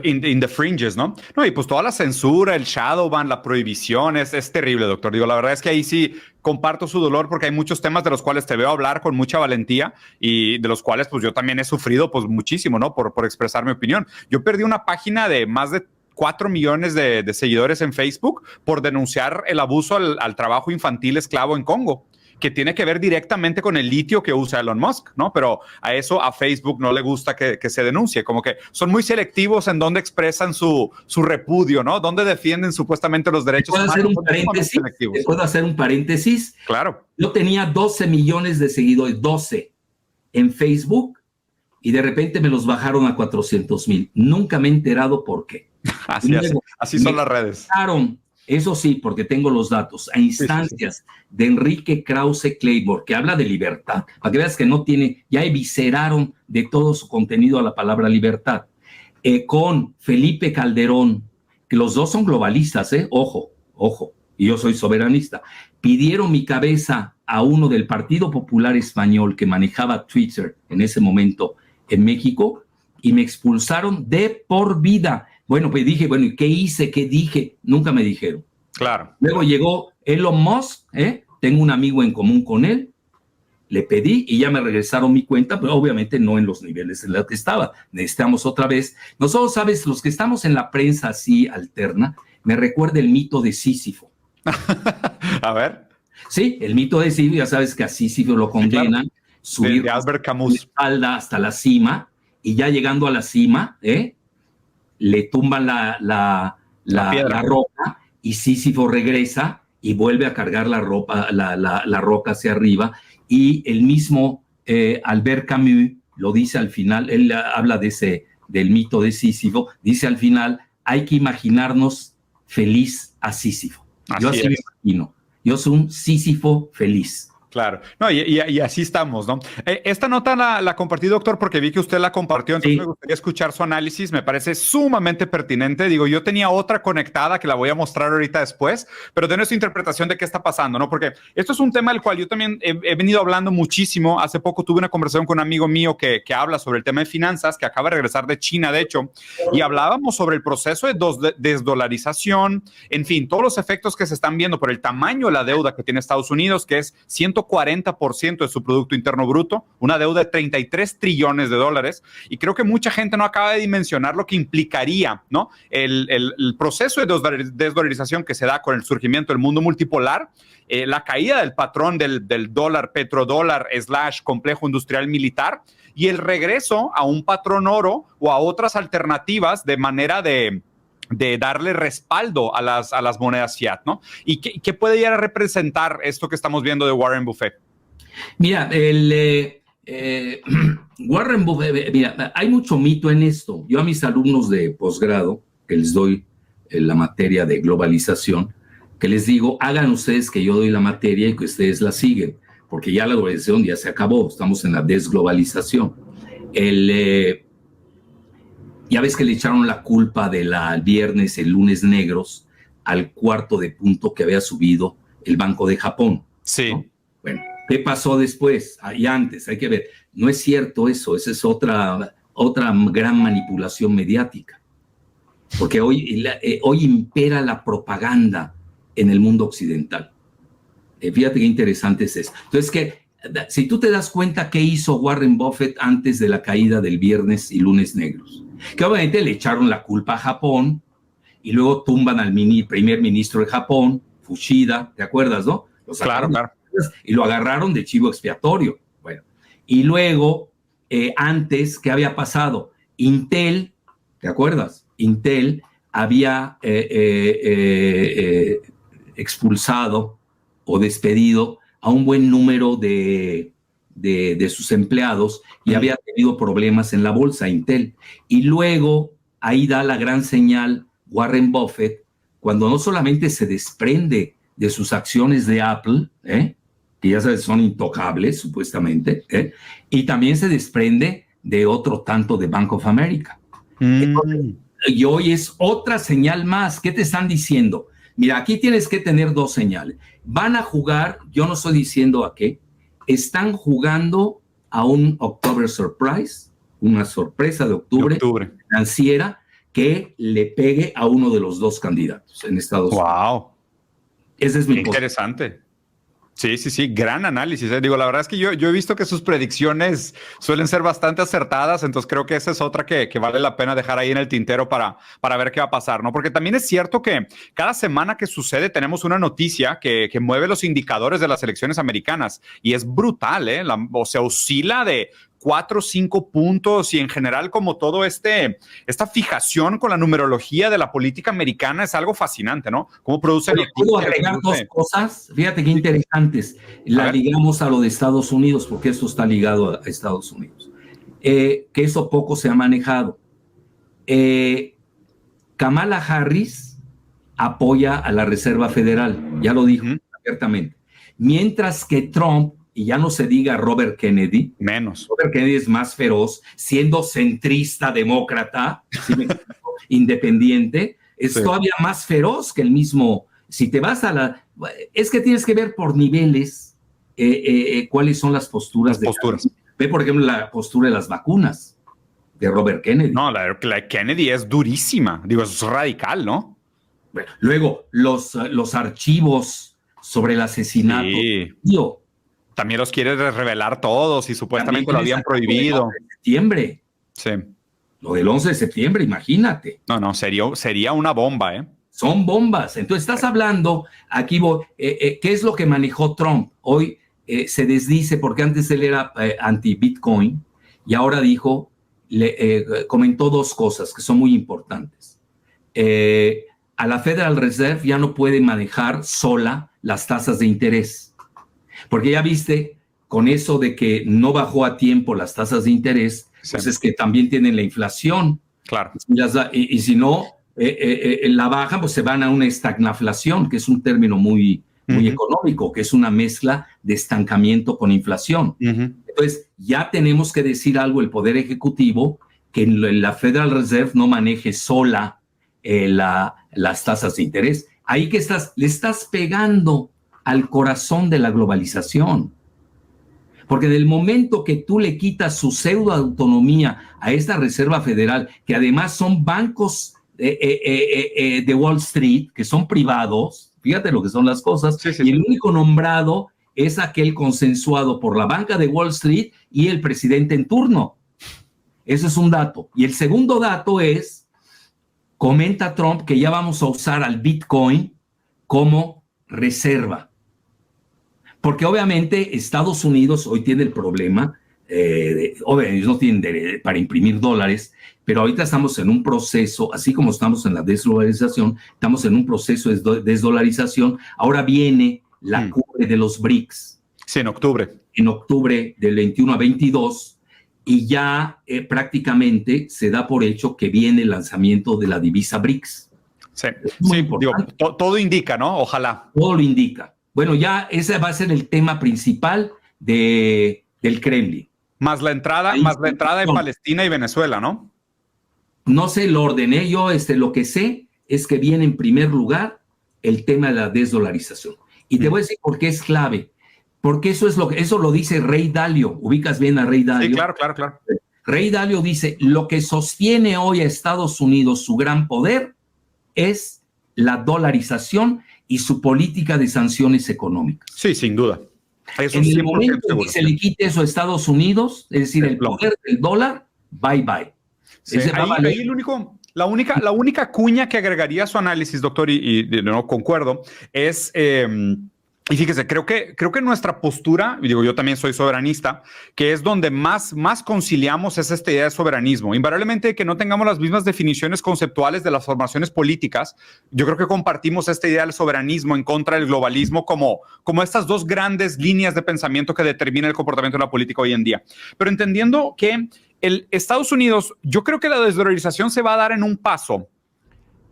In the fringes, ¿no? No, y pues toda la censura, el shadow ban, la prohibición, es terrible, doctor. Digo, la verdad es que ahí sí comparto su dolor porque hay muchos temas de los cuales te veo hablar con mucha valentía y de los cuales pues yo también he sufrido pues muchísimo, ¿no? Por expresar mi opinión. Yo perdí una página de más de 4 millones de seguidores en Facebook por denunciar el abuso al trabajo infantil esclavo en Congo, que tiene que ver directamente con el litio que usa Elon Musk, ¿no? Pero a Facebook no le gusta que se denuncie, como que son muy selectivos en dónde expresan su repudio, ¿no? Dónde defienden supuestamente los derechos humanos. ¿Puedo hacer un paréntesis? Claro. Yo tenía 12 millones de seguidores, 12 en Facebook, y de repente me los bajaron a 400,000. Nunca me he enterado por qué. Así son las redes. Eso sí, porque tengo los datos, a instancias de Enrique Krause Claymore, que habla de libertad, para que veas que no tiene, ya evisceraron de todo su contenido a la palabra libertad, con Felipe Calderón, que los dos son globalistas, ojo, y yo soy soberanista, pidieron mi cabeza a uno del Partido Popular Español que manejaba Twitter en ese momento en México, y me expulsaron de por vida. Bueno, pues dije, ¿y qué hice? ¿Qué dije? Nunca me dijeron. Claro. Luego llegó Elon Musk, tengo un amigo en común con él, le pedí y ya me regresaron mi cuenta, pero obviamente no en los niveles en los que estaba. Necesitamos otra vez. Nosotros, sabes, los que estamos en la prensa así alterna, me recuerda el mito de Sísifo. A ver. Sí, el mito de Sísifo, ya sabes que a Sísifo lo condenan, subir de Albert Camus. La espalda hasta la cima, y ya llegando a la cima, le tumban la roca y Sísifo regresa y vuelve a cargar la roca hacia arriba, y el mismo Albert Camus lo dice al final, él habla del mito de Sísifo, dice al final, hay que imaginarnos feliz a Sísifo. Yo así me imagino, yo soy un Sísifo feliz. Claro, no, y así estamos, ¿no? Esta nota la compartí, doctor, porque vi que usted la compartió, entonces Sí. me gustaría escuchar su análisis, me parece sumamente pertinente. Digo, yo tenía otra conectada que la voy a mostrar ahorita después, pero de nuestra interpretación de qué está pasando, ¿no? Porque esto es un tema del cual yo también he venido hablando muchísimo. Hace poco tuve una conversación con un amigo mío que habla sobre el tema de finanzas, que acaba de regresar de China, de hecho, y hablábamos sobre el proceso de desdolarización, en fin, todos los efectos que se están viendo por el tamaño de la deuda que tiene Estados Unidos, que es 140% de su Producto Interno Bruto, una deuda de 33 trillones de dólares, y creo que mucha gente no acaba de dimensionar lo que implicaría, ¿no? El proceso de desdolarización que se da con el surgimiento del mundo multipolar, la caída del patrón del dólar, petrodólar / complejo industrial militar, y el regreso a un patrón oro o a otras alternativas de manera de darle respaldo a las monedas fiat, ¿no? ¿Y qué puede llegar a representar esto que estamos viendo de Warren Buffett? Mira, Warren Buffett, mira, hay mucho mito en esto. Yo a mis alumnos de posgrado, que les doy la materia de globalización, que les digo, hagan ustedes que yo doy la materia y que ustedes la siguen, porque ya la globalización ya se acabó, estamos en la desglobalización. Ya ves que le echaron la culpa del viernes, el lunes negros, al cuarto de punto que había subido el Banco de Japón. Sí. ¿No? Bueno, ¿qué pasó después? Y antes, hay que ver. No es cierto eso, esa es otra gran manipulación mediática. Porque hoy impera la propaganda en el mundo occidental. Fíjate qué interesante es eso. Entonces, si tú te das cuenta qué hizo Warren Buffett antes de la caída del viernes y lunes negros, que obviamente le echaron la culpa a Japón y luego tumban al primer ministro de Japón, Fushida, ¿te acuerdas, no? Claro. Y lo agarraron de chivo expiatorio. Bueno, y luego, antes, ¿qué había pasado? Intel, ¿te acuerdas? Intel había expulsado o despedido a un buen número de sus empleados y había tenido problemas en la bolsa Intel. Y luego ahí da la gran señal Warren Buffett cuando no solamente se desprende de sus acciones de Apple, que ya sabes son intocables supuestamente, y también se desprende de otro tanto de Bank of America. Entonces, y hoy es otra señal más. ¿Qué te están diciendo? Mira, aquí tienes que tener dos señales. Van a jugar, yo no estoy diciendo a qué, están jugando a un October Surprise, una sorpresa de octubre financiera que le pegue a uno de los dos candidatos en Estados Unidos. ¡Wow! Ese es mi punto. Interesante. Sí, gran análisis. Digo, la verdad es que yo he visto que sus predicciones suelen ser bastante acertadas, entonces creo que esa es otra que vale la pena dejar ahí en el tintero para ver qué va a pasar, ¿no? Porque también es cierto que cada semana que sucede tenemos una noticia que mueve los indicadores de las elecciones americanas y es brutal, ¿eh? O sea, oscila de 4 o 5 puntos y en general como todo esta fijación con la numerología de la política americana es algo fascinante, ¿no? Cómo produce noticias. ¿Puedo agregar dos cosas? Fíjate qué interesantes. La ligamos a lo de Estados Unidos porque esto está ligado a Estados Unidos. Que eso poco se ha manejado. Kamala Harris apoya a la Reserva Federal, ya lo dijo abiertamente. Mientras que Trump, y ya no se diga Robert Kennedy. Menos. Robert Kennedy es más feroz, siendo centrista, demócrata, independiente, es todavía más feroz que el mismo. Si te vas a es que tienes que ver por niveles cuáles son las posturas. Ve, por ejemplo, la postura de las vacunas de Robert Kennedy. No, la de Kennedy es durísima. Digo, es radical, ¿no? Bueno, luego, los archivos sobre el asesinato. Sí. También los quiere revelar todos y supuestamente lo habían prohibido. De septiembre. Sí. Lo del 11 de septiembre, imagínate. No, sería una bomba, ¿eh? Son bombas. Entonces estás hablando, aquí, ¿qué es lo que manejó Trump? Hoy se desdice, porque antes él era anti-Bitcoin y ahora dijo, comentó dos cosas que son muy importantes. A la Federal Reserve ya no puede manejar sola las tasas de interés. Porque ya viste, con eso de que no bajó a tiempo las tasas de interés, pues es que también tienen la inflación. Claro. Y si no la bajan, pues se van a una estagnaflación, que es un término muy, muy económico, que es una mezcla de estancamiento con inflación. Entonces, ya tenemos que decir algo el Poder Ejecutivo, que la Federal Reserve no maneje sola las tasas de interés. Ahí que le estás pegando al corazón de la globalización. Porque en el momento que tú le quitas su pseudo-autonomía a esta Reserva Federal, que además son bancos de Wall Street, que son privados, fíjate lo que son las cosas, y el único nombrado es aquel consensuado por la banca de Wall Street y el presidente en turno. Eso es un dato. Y el segundo dato es, comenta Trump que ya vamos a usar al Bitcoin como reserva. Porque obviamente Estados Unidos hoy tiene el problema, obviamente ellos no tienen para imprimir dólares, pero ahorita estamos en un proceso, así como estamos en la desdolarización, estamos en un proceso de desdolarización. Ahora viene la cumbre de los BRICS. Sí, en octubre. En octubre del 21 a 22, y ya prácticamente se da por hecho que viene el lanzamiento de la divisa BRICS. Sí, digo, todo indica, ¿no? Ojalá. Todo lo indica. Bueno, ya ese va a ser el tema principal del Kremlin. Más la entrada de Palestina y Venezuela, ¿no? No sé el orden, ¿eh? Yo lo que sé es que viene en primer lugar el tema de la desdolarización. Y te voy a decir por qué es clave. Porque eso lo dice Ray Dalio. ¿Ubicas bien a Ray Dalio? Sí, claro. Ray Dalio dice, lo que sostiene hoy a Estados Unidos su gran poder es la dolarización y su política de sanciones económicas. Sí, sin duda. Eso en el momento en que se le quite eso a Estados Unidos, es decir, el poder del dólar, bye bye. Sí, ahí la única cuña que agregaría a su análisis, doctor, y no concuerdo, es... y fíjese, creo que nuestra postura, y digo, yo también soy soberanista, que es donde más conciliamos es esta idea de soberanismo. Invariablemente que no tengamos las mismas definiciones conceptuales de las formaciones políticas, yo creo que compartimos esta idea del soberanismo en contra del globalismo como estas dos grandes líneas de pensamiento que determinan el comportamiento de la política hoy en día. Pero entendiendo que Estados Unidos, yo creo que la desdolarización se va a dar en un paso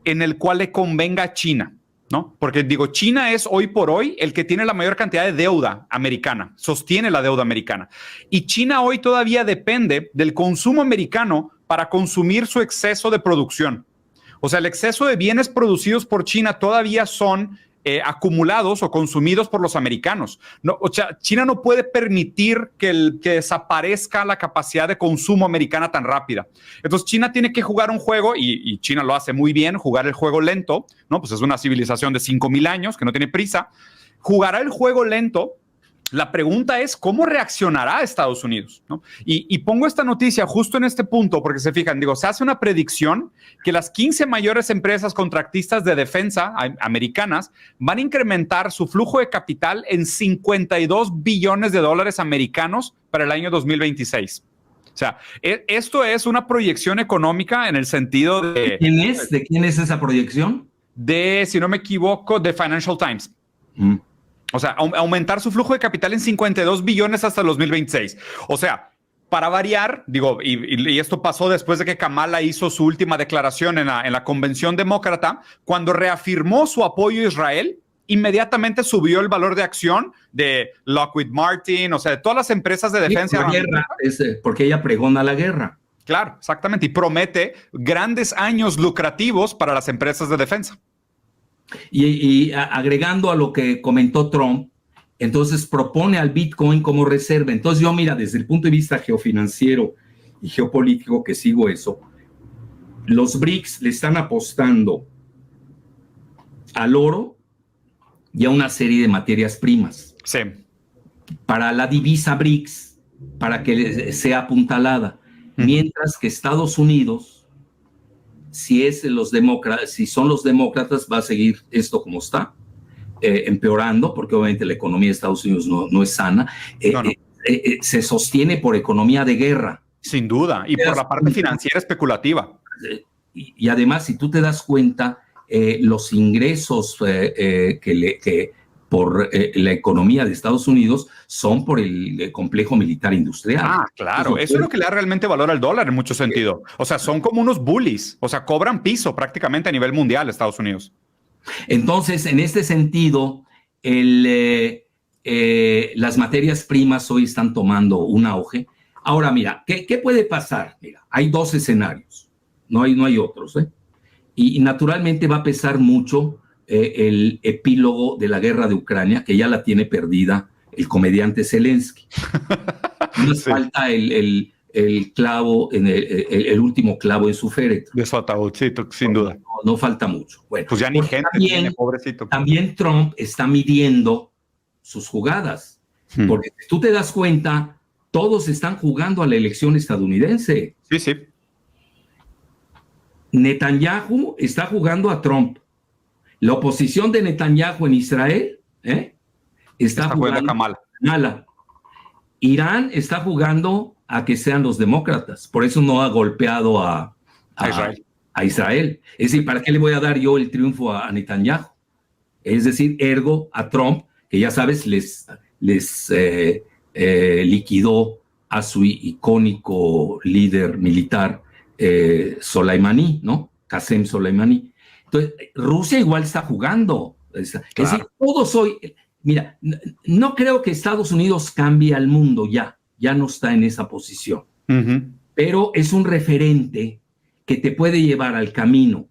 en el cual le convenga a China, ¿no? Porque digo, China es hoy por hoy el que tiene la mayor cantidad de deuda americana, sostiene la deuda americana. Y China hoy todavía depende del consumo americano para consumir su exceso de producción. O sea, el exceso de bienes producidos por China todavía son acumulados o consumidos por los americanos. No, o sea, China no puede permitir que desaparezca la capacidad de consumo americana tan rápida. Entonces, China tiene que jugar un juego, y China lo hace muy bien, jugar el juego lento, ¿no? Pues es una civilización de 5,000 años que no tiene prisa. Jugará el juego lento. La pregunta es, ¿cómo reaccionará Estados Unidos? ¿No? Y pongo esta noticia justo en este punto, porque se fijan, digo, se hace una predicción que las 15 mayores empresas contratistas de defensa americanas van a incrementar su flujo de capital en $52 billones americanos para el año 2026. O sea, esto es una proyección económica en el sentido de... ¿De quién es esa proyección? Si no me equivoco, de Financial Times. O sea, aumentar su flujo de capital en 52 billones hasta el 2026. O sea, para variar, digo, y esto pasó después de que Kamala hizo su última declaración en la convención demócrata, cuando reafirmó su apoyo a Israel, inmediatamente subió el valor de acción de Lockheed Martin, o sea, de todas las empresas de defensa. Porque ella pregona la guerra. Claro, exactamente. Y promete grandes años lucrativos para las empresas de defensa. Y agregando a lo que comentó Trump, entonces propone al Bitcoin como reserva. Entonces yo, mira, desde el punto de vista geofinanciero y geopolítico que sigo eso, los BRICS le están apostando al oro y a una serie de materias primas. Sí. Para la divisa BRICS, para que sea apuntalada. Mientras que Estados Unidos, si son los demócratas, va a seguir esto como está, empeorando, porque obviamente la economía de Estados Unidos no es sana. Se sostiene por economía de guerra. Sin duda, y por la parte financiera especulativa. Y además, si tú te das cuenta, los ingresos por la economía de Estados Unidos son por el complejo militar industrial. Ah, claro. Eso es lo que le da realmente valor al dólar en mucho sentido. O sea, son como unos bullies. O sea, cobran piso prácticamente a nivel mundial Estados Unidos. Entonces, en este sentido, las materias primas hoy están tomando un auge. Ahora, mira, ¿qué puede pasar? Mira, hay dos escenarios, no hay otros, ¿eh? Y naturalmente va a pesar mucho el epílogo de la guerra de Ucrania, que ya la tiene perdida el comediante Zelensky. Nos falta el clavo, el último clavo en su féretro. De su ataúdcito, sin duda. No falta mucho. Bueno, pues ya ni gente tiene, pobrecito. También Trump está midiendo sus jugadas. Porque si tú te das cuenta, todos están jugando a la elección estadounidense. Sí, sí. Netanyahu está jugando a Trump. La oposición de Netanyahu en Israel está jugando a Kamala. Irán está jugando a que sean los demócratas. Por eso no ha golpeado a Israel. Es decir, ¿para qué le voy a dar yo el triunfo a Netanyahu? Es decir, ergo a Trump, que ya sabes, les liquidó a su icónico líder militar Soleimani, ¿no? Qasem Soleimani. Entonces, Rusia igual está jugando. Es decir, todos hoy... Mira, no creo que Estados Unidos cambie al mundo ya no está en esa posición. Pero es un referente que te puede llevar al camino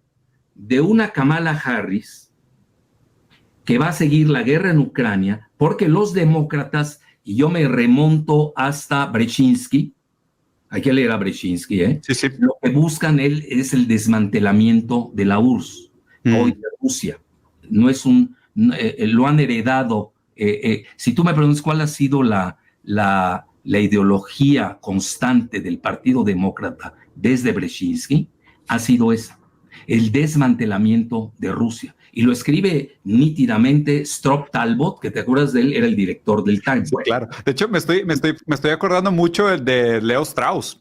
de una Kamala Harris que va a seguir la guerra en Ucrania, porque los demócratas, y yo me remonto hasta Brzezinski, hay que leer a Brzezinski, sí. Lo que buscan es el desmantelamiento de la URSS, hoy de Rusia. No es lo han heredado. Si tú me preguntas cuál ha sido la ideología constante del Partido Demócrata desde Brzezinski, ha sido esa, el desmantelamiento de Rusia. Y lo escribe nítidamente Stroop Talbot, que te acuerdas de él, era el director del Times. Sí, claro. De hecho, me estoy acordando mucho de Leo Strauss.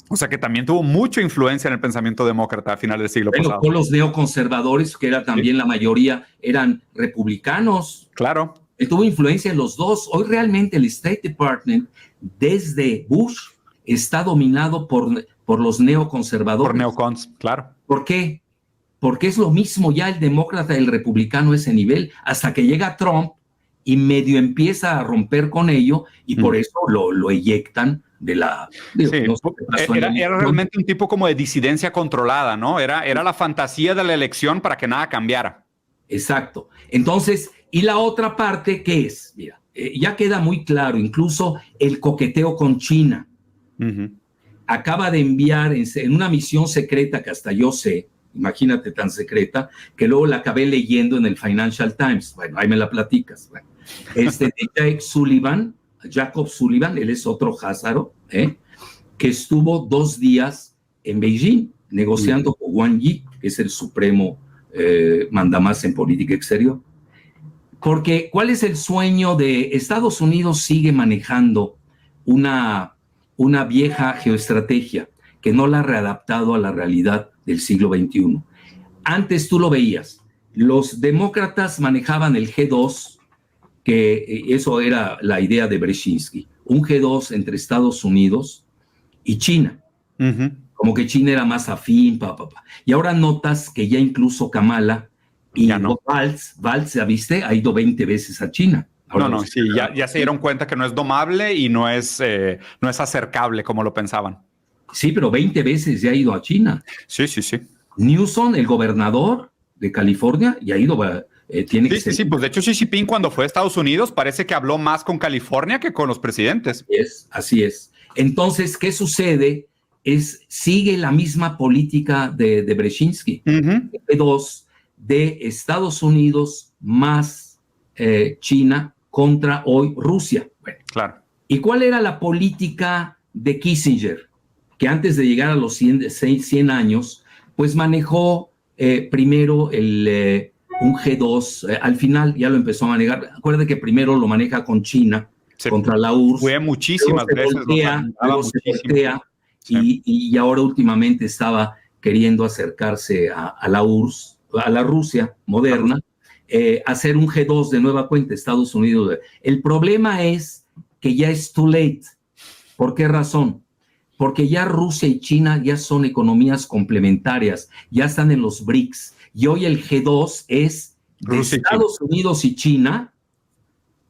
O sea, que también tuvo mucha influencia en el pensamiento demócrata a finales del siglo pasado. Con los neoconservadores, que era también la mayoría, eran republicanos. Claro. Él tuvo influencia en los dos. Hoy realmente el State Department, desde Bush, está dominado por los neoconservadores. Por neocons, claro. ¿Por qué? Porque es lo mismo ya el demócrata y el republicano a ese nivel, hasta que llega Trump y medio empieza a romper con ello, y por eso lo eyectan de la... Digo, sí, no sé qué pasó era realmente un tipo como de disidencia controlada, ¿no? Era la fantasía de la elección para que nada cambiara. Exacto. Entonces, y la otra parte, ¿qué es? Mira, ya queda muy claro, incluso el coqueteo con China. Acaba de enviar en una misión secreta que hasta yo sé, imagínate tan secreta, que luego la acabé leyendo en el Financial Times. Bueno, ahí me la platicas. Bueno, Jacob Sullivan, él es otro házaro, que estuvo 2 días en Beijing negociando con Wang Yi, que es el supremo mandamás en política exterior. Porque, ¿cuál es el sueño de Estados Unidos? Sigue manejando una vieja geoestrategia que no la ha readaptado a la realidad del siglo XXI. Antes tú lo veías, los demócratas manejaban el G2, que eso era la idea de Brzezinski, un G2 entre Estados Unidos y China. Como que China era más afín, Y ahora notas que ya incluso Kamala y Valls, ¿ya viste? Ha ido 20 veces a China. Ahora sí, ya se dieron cuenta que no es domable y no es acercable como lo pensaban. Sí, pero 20 veces ya ha ido a China. Sí. Newsom, el gobernador de California, ya ha ido... tiene que ser... Sí, pues de hecho Xi Jinping cuando fue a Estados Unidos parece que habló más con California que con los presidentes. Así es. Entonces, ¿qué sucede? Sigue la misma política de Brzezinski. Dos de Estados Unidos más China contra hoy Rusia. Bueno, claro. ¿Y cuál era la política de Kissinger? Que antes de llegar a los 100 años, pues manejó primero un G2, al final ya lo empezó a manejar. Acuérdate que primero lo maneja con China, contra la URSS. Fue muchísimas veces. Voltea, y ahora últimamente estaba queriendo acercarse a la URSS, a la Rusia moderna, hacer un G2 de nueva cuenta, Estados Unidos. El problema es que ya es too late. ¿Por qué razón? Porque ya Rusia y China ya son economías complementarias, ya están en los BRICS. Y hoy el G2 es de Estados Unidos y China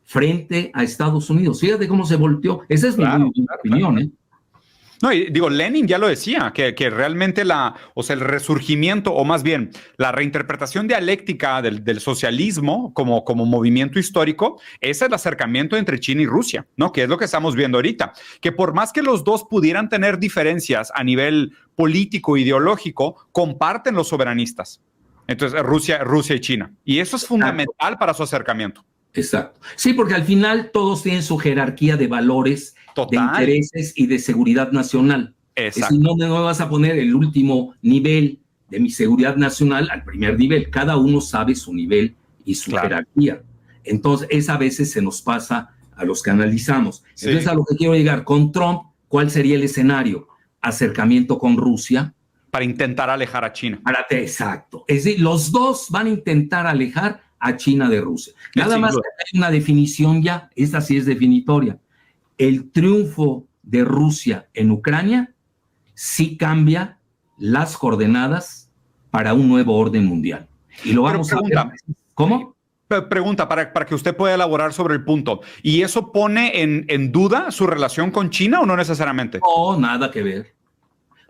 frente a Estados Unidos. Fíjate cómo se volteó. Esa es mi opinión, ¿eh? No, y digo, Lenin ya lo decía, que realmente el resurgimiento, o más bien la reinterpretación dialéctica del socialismo como movimiento histórico, es el acercamiento entre China y Rusia, ¿no? Que es lo que estamos viendo ahorita. Que por más que los dos pudieran tener diferencias a nivel político, ideológico, comparten los soberanistas. Entonces, Rusia y China. Y eso es fundamental para su acercamiento. Exacto. Sí, porque al final todos tienen su jerarquía de valores, de intereses y de seguridad nacional. Exacto. Si no me vas a poner el último nivel de mi seguridad nacional al primer nivel. Cada uno sabe su nivel y su jerarquía. Entonces, esa a veces se nos pasa a los que analizamos. Sí. Entonces, a lo que quiero llegar, con Trump, ¿cuál sería el escenario? Acercamiento con Rusia. Para intentar alejar a China. Exacto. Es decir, los dos van a intentar alejar a China de Rusia. Nada más que hay una definición ya, esta sí es definitoria. El triunfo de Rusia en Ucrania sí cambia las coordenadas para un nuevo orden mundial. Y lo vamos a ver. ¿Cómo? Pregunta para que usted pueda elaborar sobre el punto. ¿Y eso pone en duda su relación con China o no necesariamente? No, nada que ver.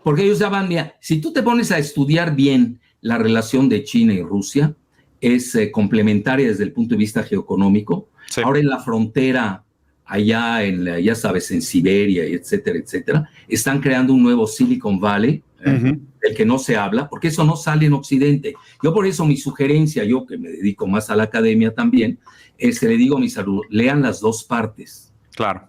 Porque ellos ya van, mira, si tú te pones a estudiar bien la relación de China y Rusia, es complementaria desde el punto de vista geoeconómico. Sí. Ahora en la frontera, allá ya sabes, en Siberia, etcétera, etcétera, están creando un nuevo Silicon Valley, del que no se habla, porque eso no sale en Occidente. Yo por eso mi sugerencia, yo que me dedico más a la academia también, es que le digo a mis alumnos, lean las dos partes. Claro.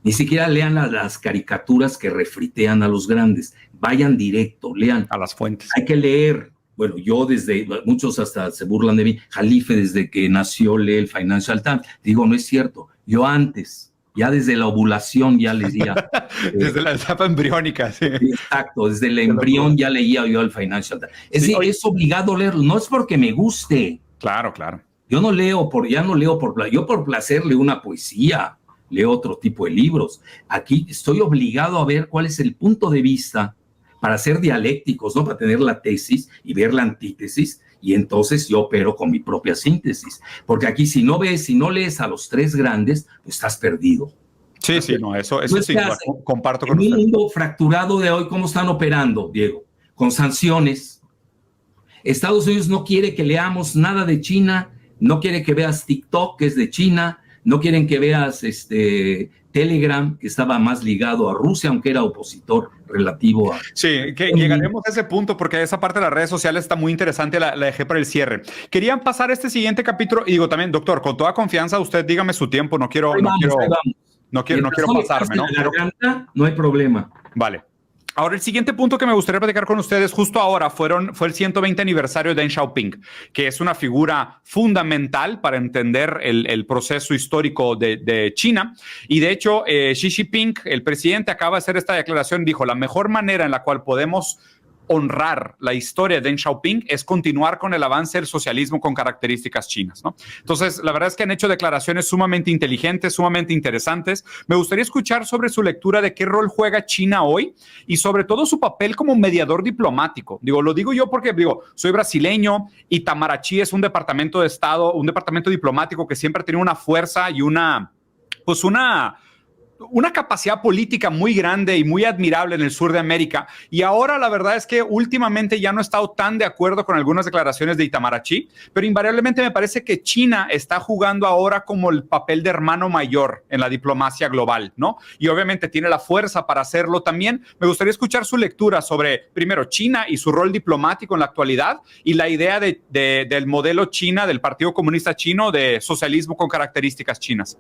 Ni siquiera lean las caricaturas que refritean a los grandes. Vayan directo, lean. A las fuentes. Hay que leer. Bueno, yo muchos hasta se burlan de mí. Jalife, desde que nació, lee el Financial Times. Digo, no es cierto. Yo antes, ya desde la ovulación ya leía. Desde la etapa embriónica, sí. Exacto, desde el embrión ya leía yo el Financial Times. Es decir, es obligado leerlo. No es porque me guste. Claro, claro. Yo no leo yo por placer leo una poesía. Leo otro tipo de libros. Aquí estoy obligado a ver cuál es el punto de vista para ser dialécticos, ¿no? Para tener la tesis y ver la antítesis, y entonces yo opero con mi propia síntesis. Porque aquí si no lees a los tres grandes, pues estás perdido. Sí, sí, no, eso sí, comparto con usted. En un mundo fracturado de hoy, ¿cómo están operando, Diego? Con sanciones. Estados Unidos no quiere que leamos nada de China, no quiere que veas TikTok, que es de China, no quieren que veas Telegram, que estaba más ligado a Rusia, aunque era opositor relativo a... Sí, que llegaremos a ese punto porque esa parte de las redes sociales está muy interesante, la dejé para el cierre. Querían pasar este siguiente capítulo, y digo también, doctor, con toda confianza, usted dígame su tiempo, no quiero pasarme, ¿no? No hay problema. Vale. Ahora, el siguiente punto que me gustaría platicar con ustedes justo ahora fue el 120 aniversario de Deng Xiaoping, que es una figura fundamental para entender el proceso histórico de China. Y de hecho, Xi Jinping, el presidente, acaba de hacer esta declaración, dijo, la mejor manera en la cual podemos honrar la historia de Deng Xiaoping es continuar con el avance del socialismo con características chinas, ¿no? Entonces, la verdad es que han hecho declaraciones sumamente inteligentes, sumamente interesantes. Me gustaría escuchar sobre su lectura de qué rol juega China hoy y sobre todo su papel como mediador diplomático. Lo digo yo porque, soy brasileño, y Itamaraty es un departamento de Estado, un departamento diplomático que siempre ha tenido una fuerza y una capacidad política muy grande y muy admirable en el sur de América. Y ahora la verdad es que últimamente ya no he estado tan de acuerdo con algunas declaraciones de Itamaraty, pero invariablemente me parece que China está jugando ahora como el papel de hermano mayor en la diplomacia global, ¿no? Y obviamente tiene la fuerza para hacerlo también. Me gustaría escuchar su lectura sobre, primero, China y su rol diplomático en la actualidad y la idea del modelo China, del Partido Comunista Chino, de socialismo con características chinas.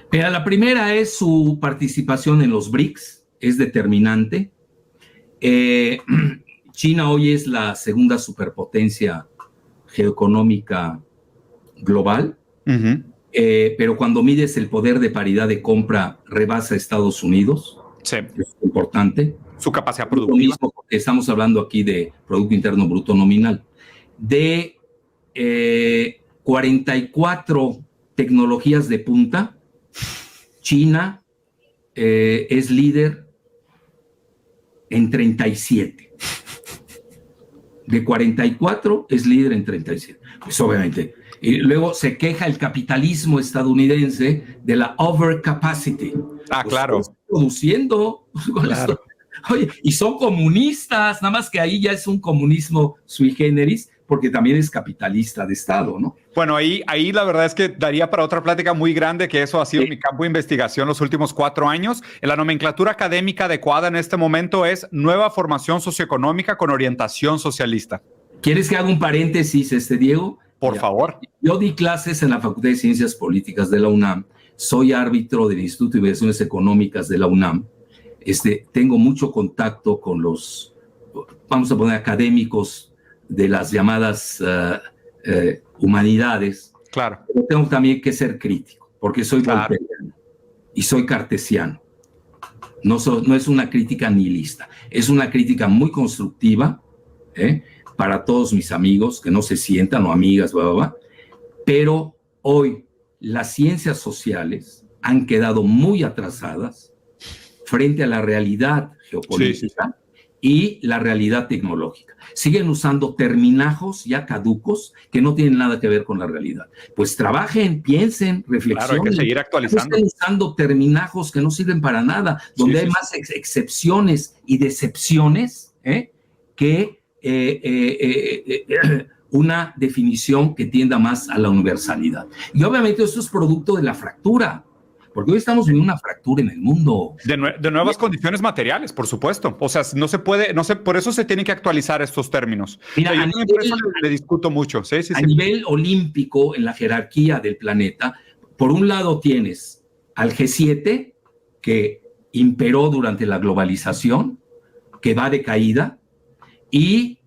Mira, la primera es su participación en los BRICS, es determinante. China hoy es la segunda superpotencia geoeconómica global, pero cuando mides el poder de paridad de compra rebasa a Estados Unidos. Sí. Es importante. Su capacidad productiva. Mismo, estamos hablando aquí de Producto Interno Bruto nominal. De 44 tecnologías de punta, China es líder en 37. De 44 es líder en 37. Pues obviamente Y luego se queja el capitalismo estadounidense de la overcapacity. Claro. Están produciendo. Claro. Oye, y son comunistas, nada más que ahí ya es un comunismo sui generis, porque también es capitalista de Estado, ¿no? Bueno, ahí la verdad es que daría para otra plática muy grande, que eso ha sido mi campo de investigación los últimos 4 años. La nomenclatura académica adecuada en este momento es nueva formación socioeconómica con orientación socialista. ¿Quieres que haga un paréntesis, Diego? Por favor. Yo di clases en la Facultad de Ciencias Políticas de la UNAM, soy árbitro del Instituto de Investigaciones Económicas de la UNAM, tengo mucho contacto con los, vamos a poner, académicos de las llamadas humanidades. Claro. Pero tengo también que ser crítico, porque soy voltairiano y soy cartesiano. No es una crítica nihilista, es una crítica muy constructiva, para todos mis amigos que no se sientan, o amigas, bla, bla, bla. Pero hoy las ciencias sociales han quedado muy atrasadas frente a la realidad geopolítica y la realidad tecnológica. Siguen usando terminajos ya caducos que no tienen nada que ver con la realidad. Pues trabajen, piensen, reflexionen. Claro, hay que seguir actualizando. No estén usando terminajos que no sirven para nada, donde hay más excepciones y decepciones que una definición que tienda más a la universalidad. Y obviamente esto es producto de la fractura, porque hoy estamos en una fractura en el mundo. De nuevas condiciones materiales, por supuesto. O sea, por eso se tienen que actualizar estos términos. Mira, yo le discuto mucho. A nivel olímpico, en la jerarquía del planeta, por un lado tienes al G7, que imperó durante la globalización, que va de caída, y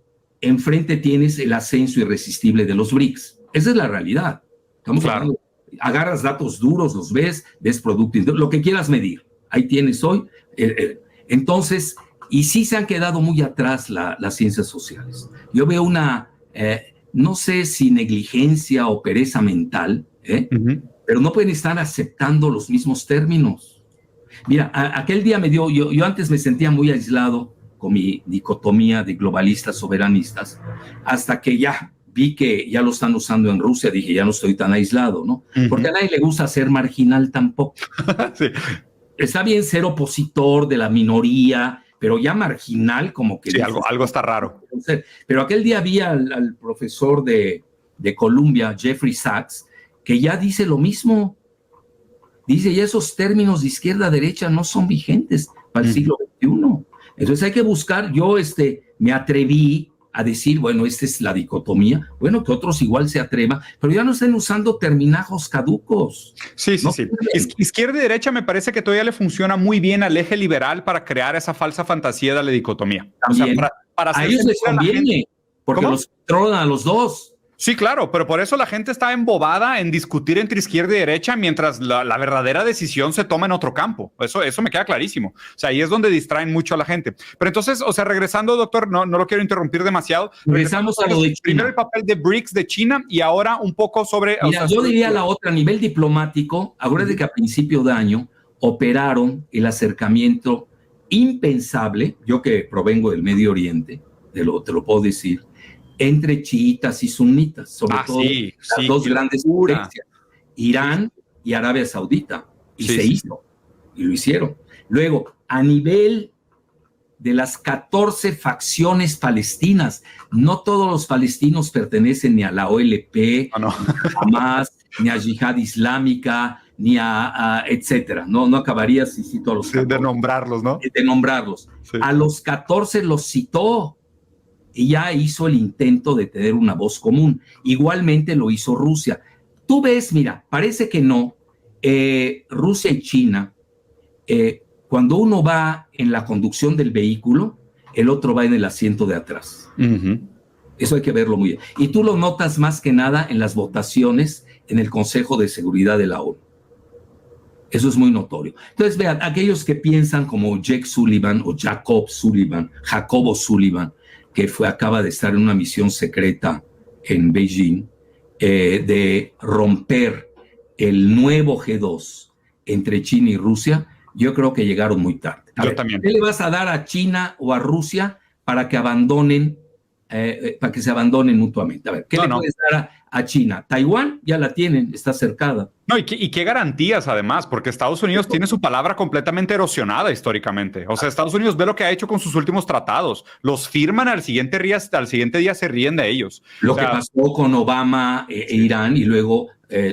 enfrente tienes el ascenso irresistible de los BRICS. Esa es la realidad. Estamos hablando. Agarras datos duros, los ves producto, lo que quieras medir. Ahí tienes hoy. Entonces, y sí se han quedado muy atrás las ciencias sociales. Yo veo una, no sé si negligencia o pereza mental, pero no pueden estar aceptando los mismos términos. Mira, aquel día yo antes me sentía muy aislado con mi dicotomía de globalistas soberanistas, hasta que ya vi que ya lo están usando en Rusia, dije, ya no estoy tan aislado, ¿no? Porque a nadie le gusta ser marginal tampoco. Sí. Está bien ser opositor de la minoría, pero ya marginal como que... Sí, algo está raro. Pero aquel día vi al profesor de Columbia, Jeffrey Sachs, que ya dice lo mismo. Dice, ya esos términos de izquierda-derecha no son vigentes para el siglo XXI. Entonces hay que buscar, yo me atreví a decir, bueno, esta es la dicotomía, bueno, que otros igual se atrevan, pero ya no estén usando terminajos caducos. Sí. Izquierda y derecha me parece que todavía le funciona muy bien al eje liberal para crear esa falsa fantasía de la dicotomía. También. O sea, para a ellos les conviene, porque los controlan a los dos. Sí, claro, pero por eso la gente está embobada en discutir entre izquierda y derecha mientras la verdadera decisión se toma en otro campo. Eso me queda clarísimo. O sea, ahí es donde distraen mucho a la gente. Pero entonces, o sea, regresando, doctor, no lo quiero interrumpir demasiado. Regresamos a lo de China. Primero el papel de BRICS de China y ahora un poco sobre... Mira, yo diría la otra, a nivel diplomático, acuérdate que a principio de año operaron el acercamiento impensable, yo que provengo del Medio Oriente, te lo puedo decir, entre chiitas y sunitas, sobre todo las dos grandes potencias, Irán y Arabia Saudita, y se hizo, y lo hicieron. Luego, a nivel de las 14 facciones palestinas, no todos los palestinos pertenecen ni a la OLP, ni a Hamas, ni a Yihad Islámica, ni a etcétera. No acabaría si cito a los 14. De nombrarlos, ¿no? De nombrarlos. Sí. A los 14 los citó y ya hizo el intento de tener una voz común. Igualmente lo hizo Rusia. Tú ves, mira, parece que no. Rusia y China, cuando uno va en la conducción del vehículo, el otro va en el asiento de atrás. Eso hay que verlo muy bien. Y tú lo notas más que nada en las votaciones en el Consejo de Seguridad de la ONU. Eso es muy notorio. Entonces, vean, aquellos que piensan como Jacobo Sullivan, que acaba de estar en una misión secreta en Beijing, de romper el nuevo G2 entre China y Rusia, yo creo que llegaron muy tarde. Yo también. ¿Qué le vas a dar a China o a Rusia para que abandonen, para que se abandonen mutuamente? A ver, ¿qué le puedes dar a China. Taiwán ya la tienen, está cercada. No, y qué garantías además, porque Estados Unidos tiene su palabra completamente erosionada históricamente. O sea, Estados Unidos ve lo que ha hecho con sus últimos tratados, los firman, al siguiente día se ríen de ellos. Lo que pasó con Obama e Irán, y luego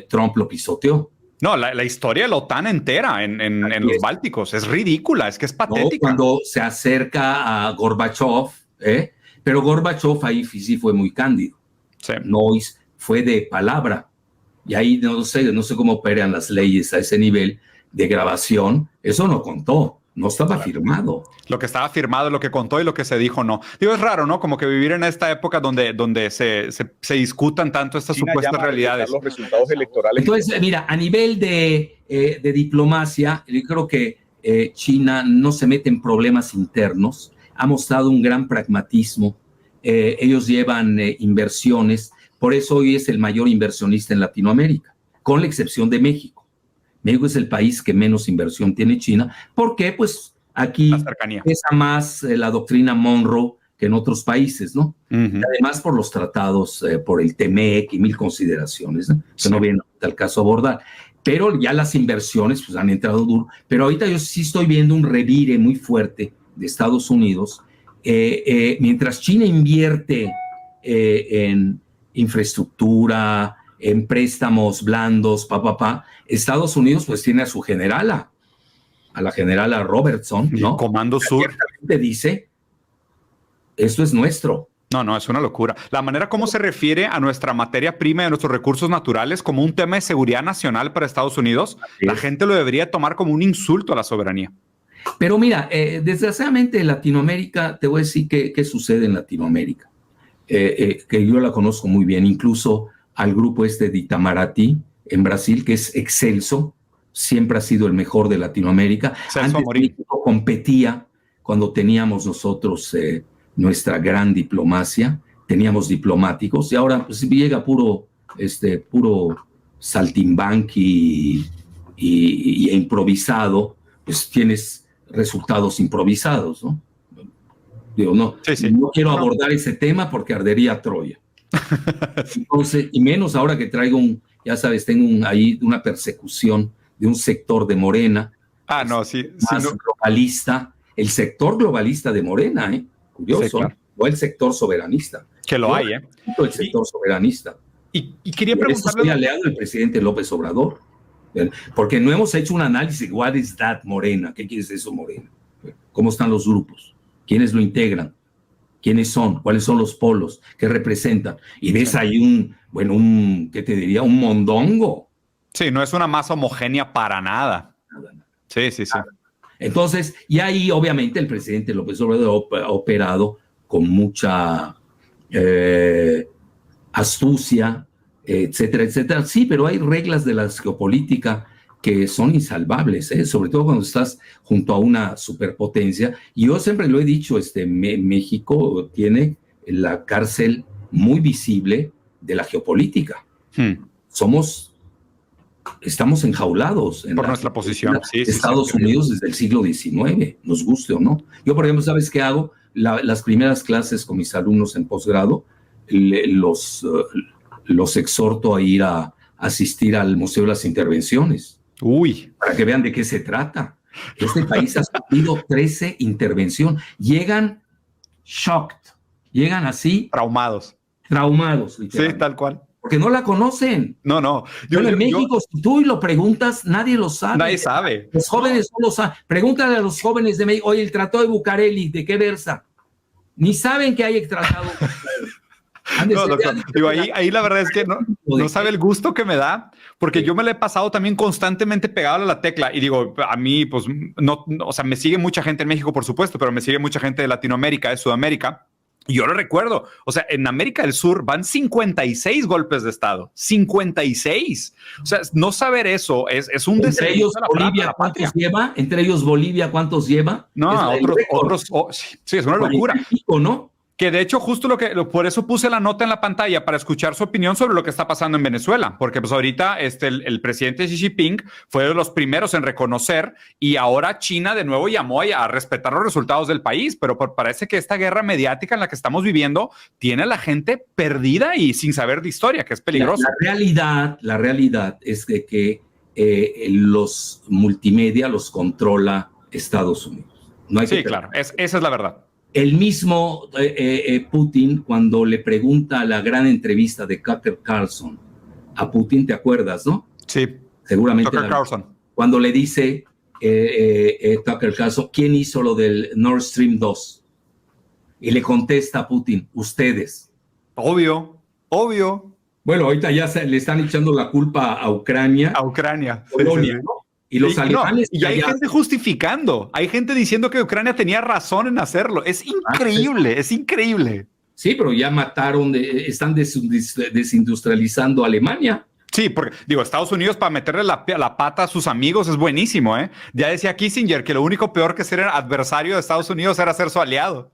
Trump lo pisoteó. No, la historia de la OTAN entera en los Bálticos es ridícula, es que es patética. No, cuando se acerca a Gorbachev, pero Gorbachev ahí sí fue muy cándido. Sí. No fue de palabra. Y ahí no sé cómo operan las leyes a ese nivel de grabación. Eso no contó, no estaba firmado. Lo que estaba firmado, lo que contó y lo que se dijo no. Digo, es raro, ¿no? Como que vivir en esta época donde se discutan tanto estas China supuestas realidades. Los resultados electorales. Entonces, mira, a nivel de diplomacia, yo creo que China no se mete en problemas internos, ha mostrado un gran pragmatismo. Ellos llevan inversiones, por eso hoy es el mayor inversionista en Latinoamérica, con la excepción de México. México es el país que menos inversión tiene China. ¿Por qué? Pues aquí pesa más la doctrina Monroe que en otros países, ¿no? Uh-huh. Además por los tratados, por el TEMEC y mil consideraciones, ¿no? Que no viene al caso a abordar. Pero ya las inversiones pues han entrado duro. Pero ahorita yo sí estoy viendo un revire muy fuerte de Estados Unidos. Mientras China invierte en infraestructura, en préstamos blandos, Estados Unidos pues tiene a su generala, a la generala Robertson, ¿no? El Comando Sur. Que dice, esto es nuestro. No, es una locura. La manera como se refiere a nuestra materia prima y a nuestros recursos naturales como un tema de seguridad nacional para Estados Unidos, la gente lo debería tomar como un insulto a la soberanía. Pero mira, desgraciadamente en Latinoamérica, te voy a decir qué sucede en Latinoamérica, que yo la conozco muy bien, incluso al grupo de Itamaraty en Brasil, que es excelso, siempre ha sido el mejor de Latinoamérica. Antes México competía cuando teníamos nosotros nuestra gran diplomacia, teníamos diplomáticos, y ahora pues, llega puro saltimbanqui y improvisado, pues tienes resultados improvisados, ¿no? Digo, no quiero abordar ese tema porque ardería Troya. Entonces, y menos ahora que traigo ya sabes, tengo ahí una persecución de un sector de Morena. Más globalista, el sector globalista de Morena, curioso, claro. No el sector soberanista. Que lo hay, El sector soberanista. Y quería preguntarle... Estoy aliado del presidente López Obrador, porque no hemos hecho un análisis, what is that Morena? ¿Qué quiere decir eso Morena? ¿Cómo están los grupos? ¿Quiénes lo integran? ¿Quiénes son? ¿Cuáles son los polos? ¿Qué representan? Y ves ahí ¿qué te diría? Un mondongo. Sí, no es una masa homogénea para nada. Sí. Entonces, y ahí obviamente el presidente López Obrador ha operado con mucha astucia, etcétera, etcétera. Sí, pero hay reglas de la geopolítica que son insalvables, sobre todo cuando estás junto a una superpotencia. Y yo siempre lo he dicho, México tiene la cárcel muy visible de la geopolítica. Estamos enjaulados por nuestra posición. Estados Unidos desde el siglo XIX, nos guste o no. Yo, por ejemplo, ¿sabes qué hago? Las primeras clases con mis alumnos en posgrado, los exhorto a ir a asistir al Museo de las Intervenciones. Para que vean de qué se trata. Este país ha sufrido 13 intervenciones. Llegan shocked, llegan así. Traumados, literalmente. Sí, tal cual. Porque no la conocen. No. En México, si tú lo preguntas, nadie lo sabe. Nadie sabe. Los jóvenes no lo saben. Pregúntale a los jóvenes de México, oye, el Tratado de Bucareli, ¿de qué versa? Ni saben que hay el Tratado de Bucareli. Ahí la verdad es que no sabe el gusto que me da, porque yo me la he pasado también constantemente pegado a la tecla y digo, a mí pues o sea, me sigue mucha gente en México, por supuesto, pero me sigue mucha gente de Latinoamérica, de Sudamérica. Y yo lo recuerdo, o sea, en América del Sur van 56 golpes de Estado, 56. O sea, no saber eso es un deseo. Entre ellos Bolivia, ¿cuántos lleva? No, otros sí, es una locura. ¿No? Que de hecho justo por eso puse la nota en la pantalla para escuchar su opinión sobre lo que está pasando en Venezuela, porque pues ahorita el presidente Xi Jinping fue de los primeros en reconocer y ahora China de nuevo llamó a respetar los resultados del país, pero parece que esta guerra mediática en la que estamos viviendo tiene a la gente perdida y sin saber de historia, que es peligroso. La realidad es de que los multimedia los controla Estados Unidos. No hay sí, claro, esa es la verdad. El mismo Putin, cuando le pregunta la gran entrevista de Tucker Carlson a Putin, ¿te acuerdas, no? Sí. Seguramente. Tucker Carlson. Cuando le dice Tucker Carlson, ¿quién hizo lo del Nord Stream 2? Y le contesta a Putin, ustedes. Obvio. Bueno, ahorita ya le están echando la culpa a Ucrania. A Ucrania. Polonia, sí. ¿No? Y los alemanes. No, y hay gente justificando. Hay gente diciendo que Ucrania tenía razón en hacerlo. Es increíble, es increíble. Sí, pero ya mataron, están desindustrializando Alemania. Sí, porque digo, Estados Unidos para meterle la pata a sus amigos es buenísimo, ¿eh? Ya decía Kissinger que lo único peor que ser adversario de Estados Unidos era ser su aliado.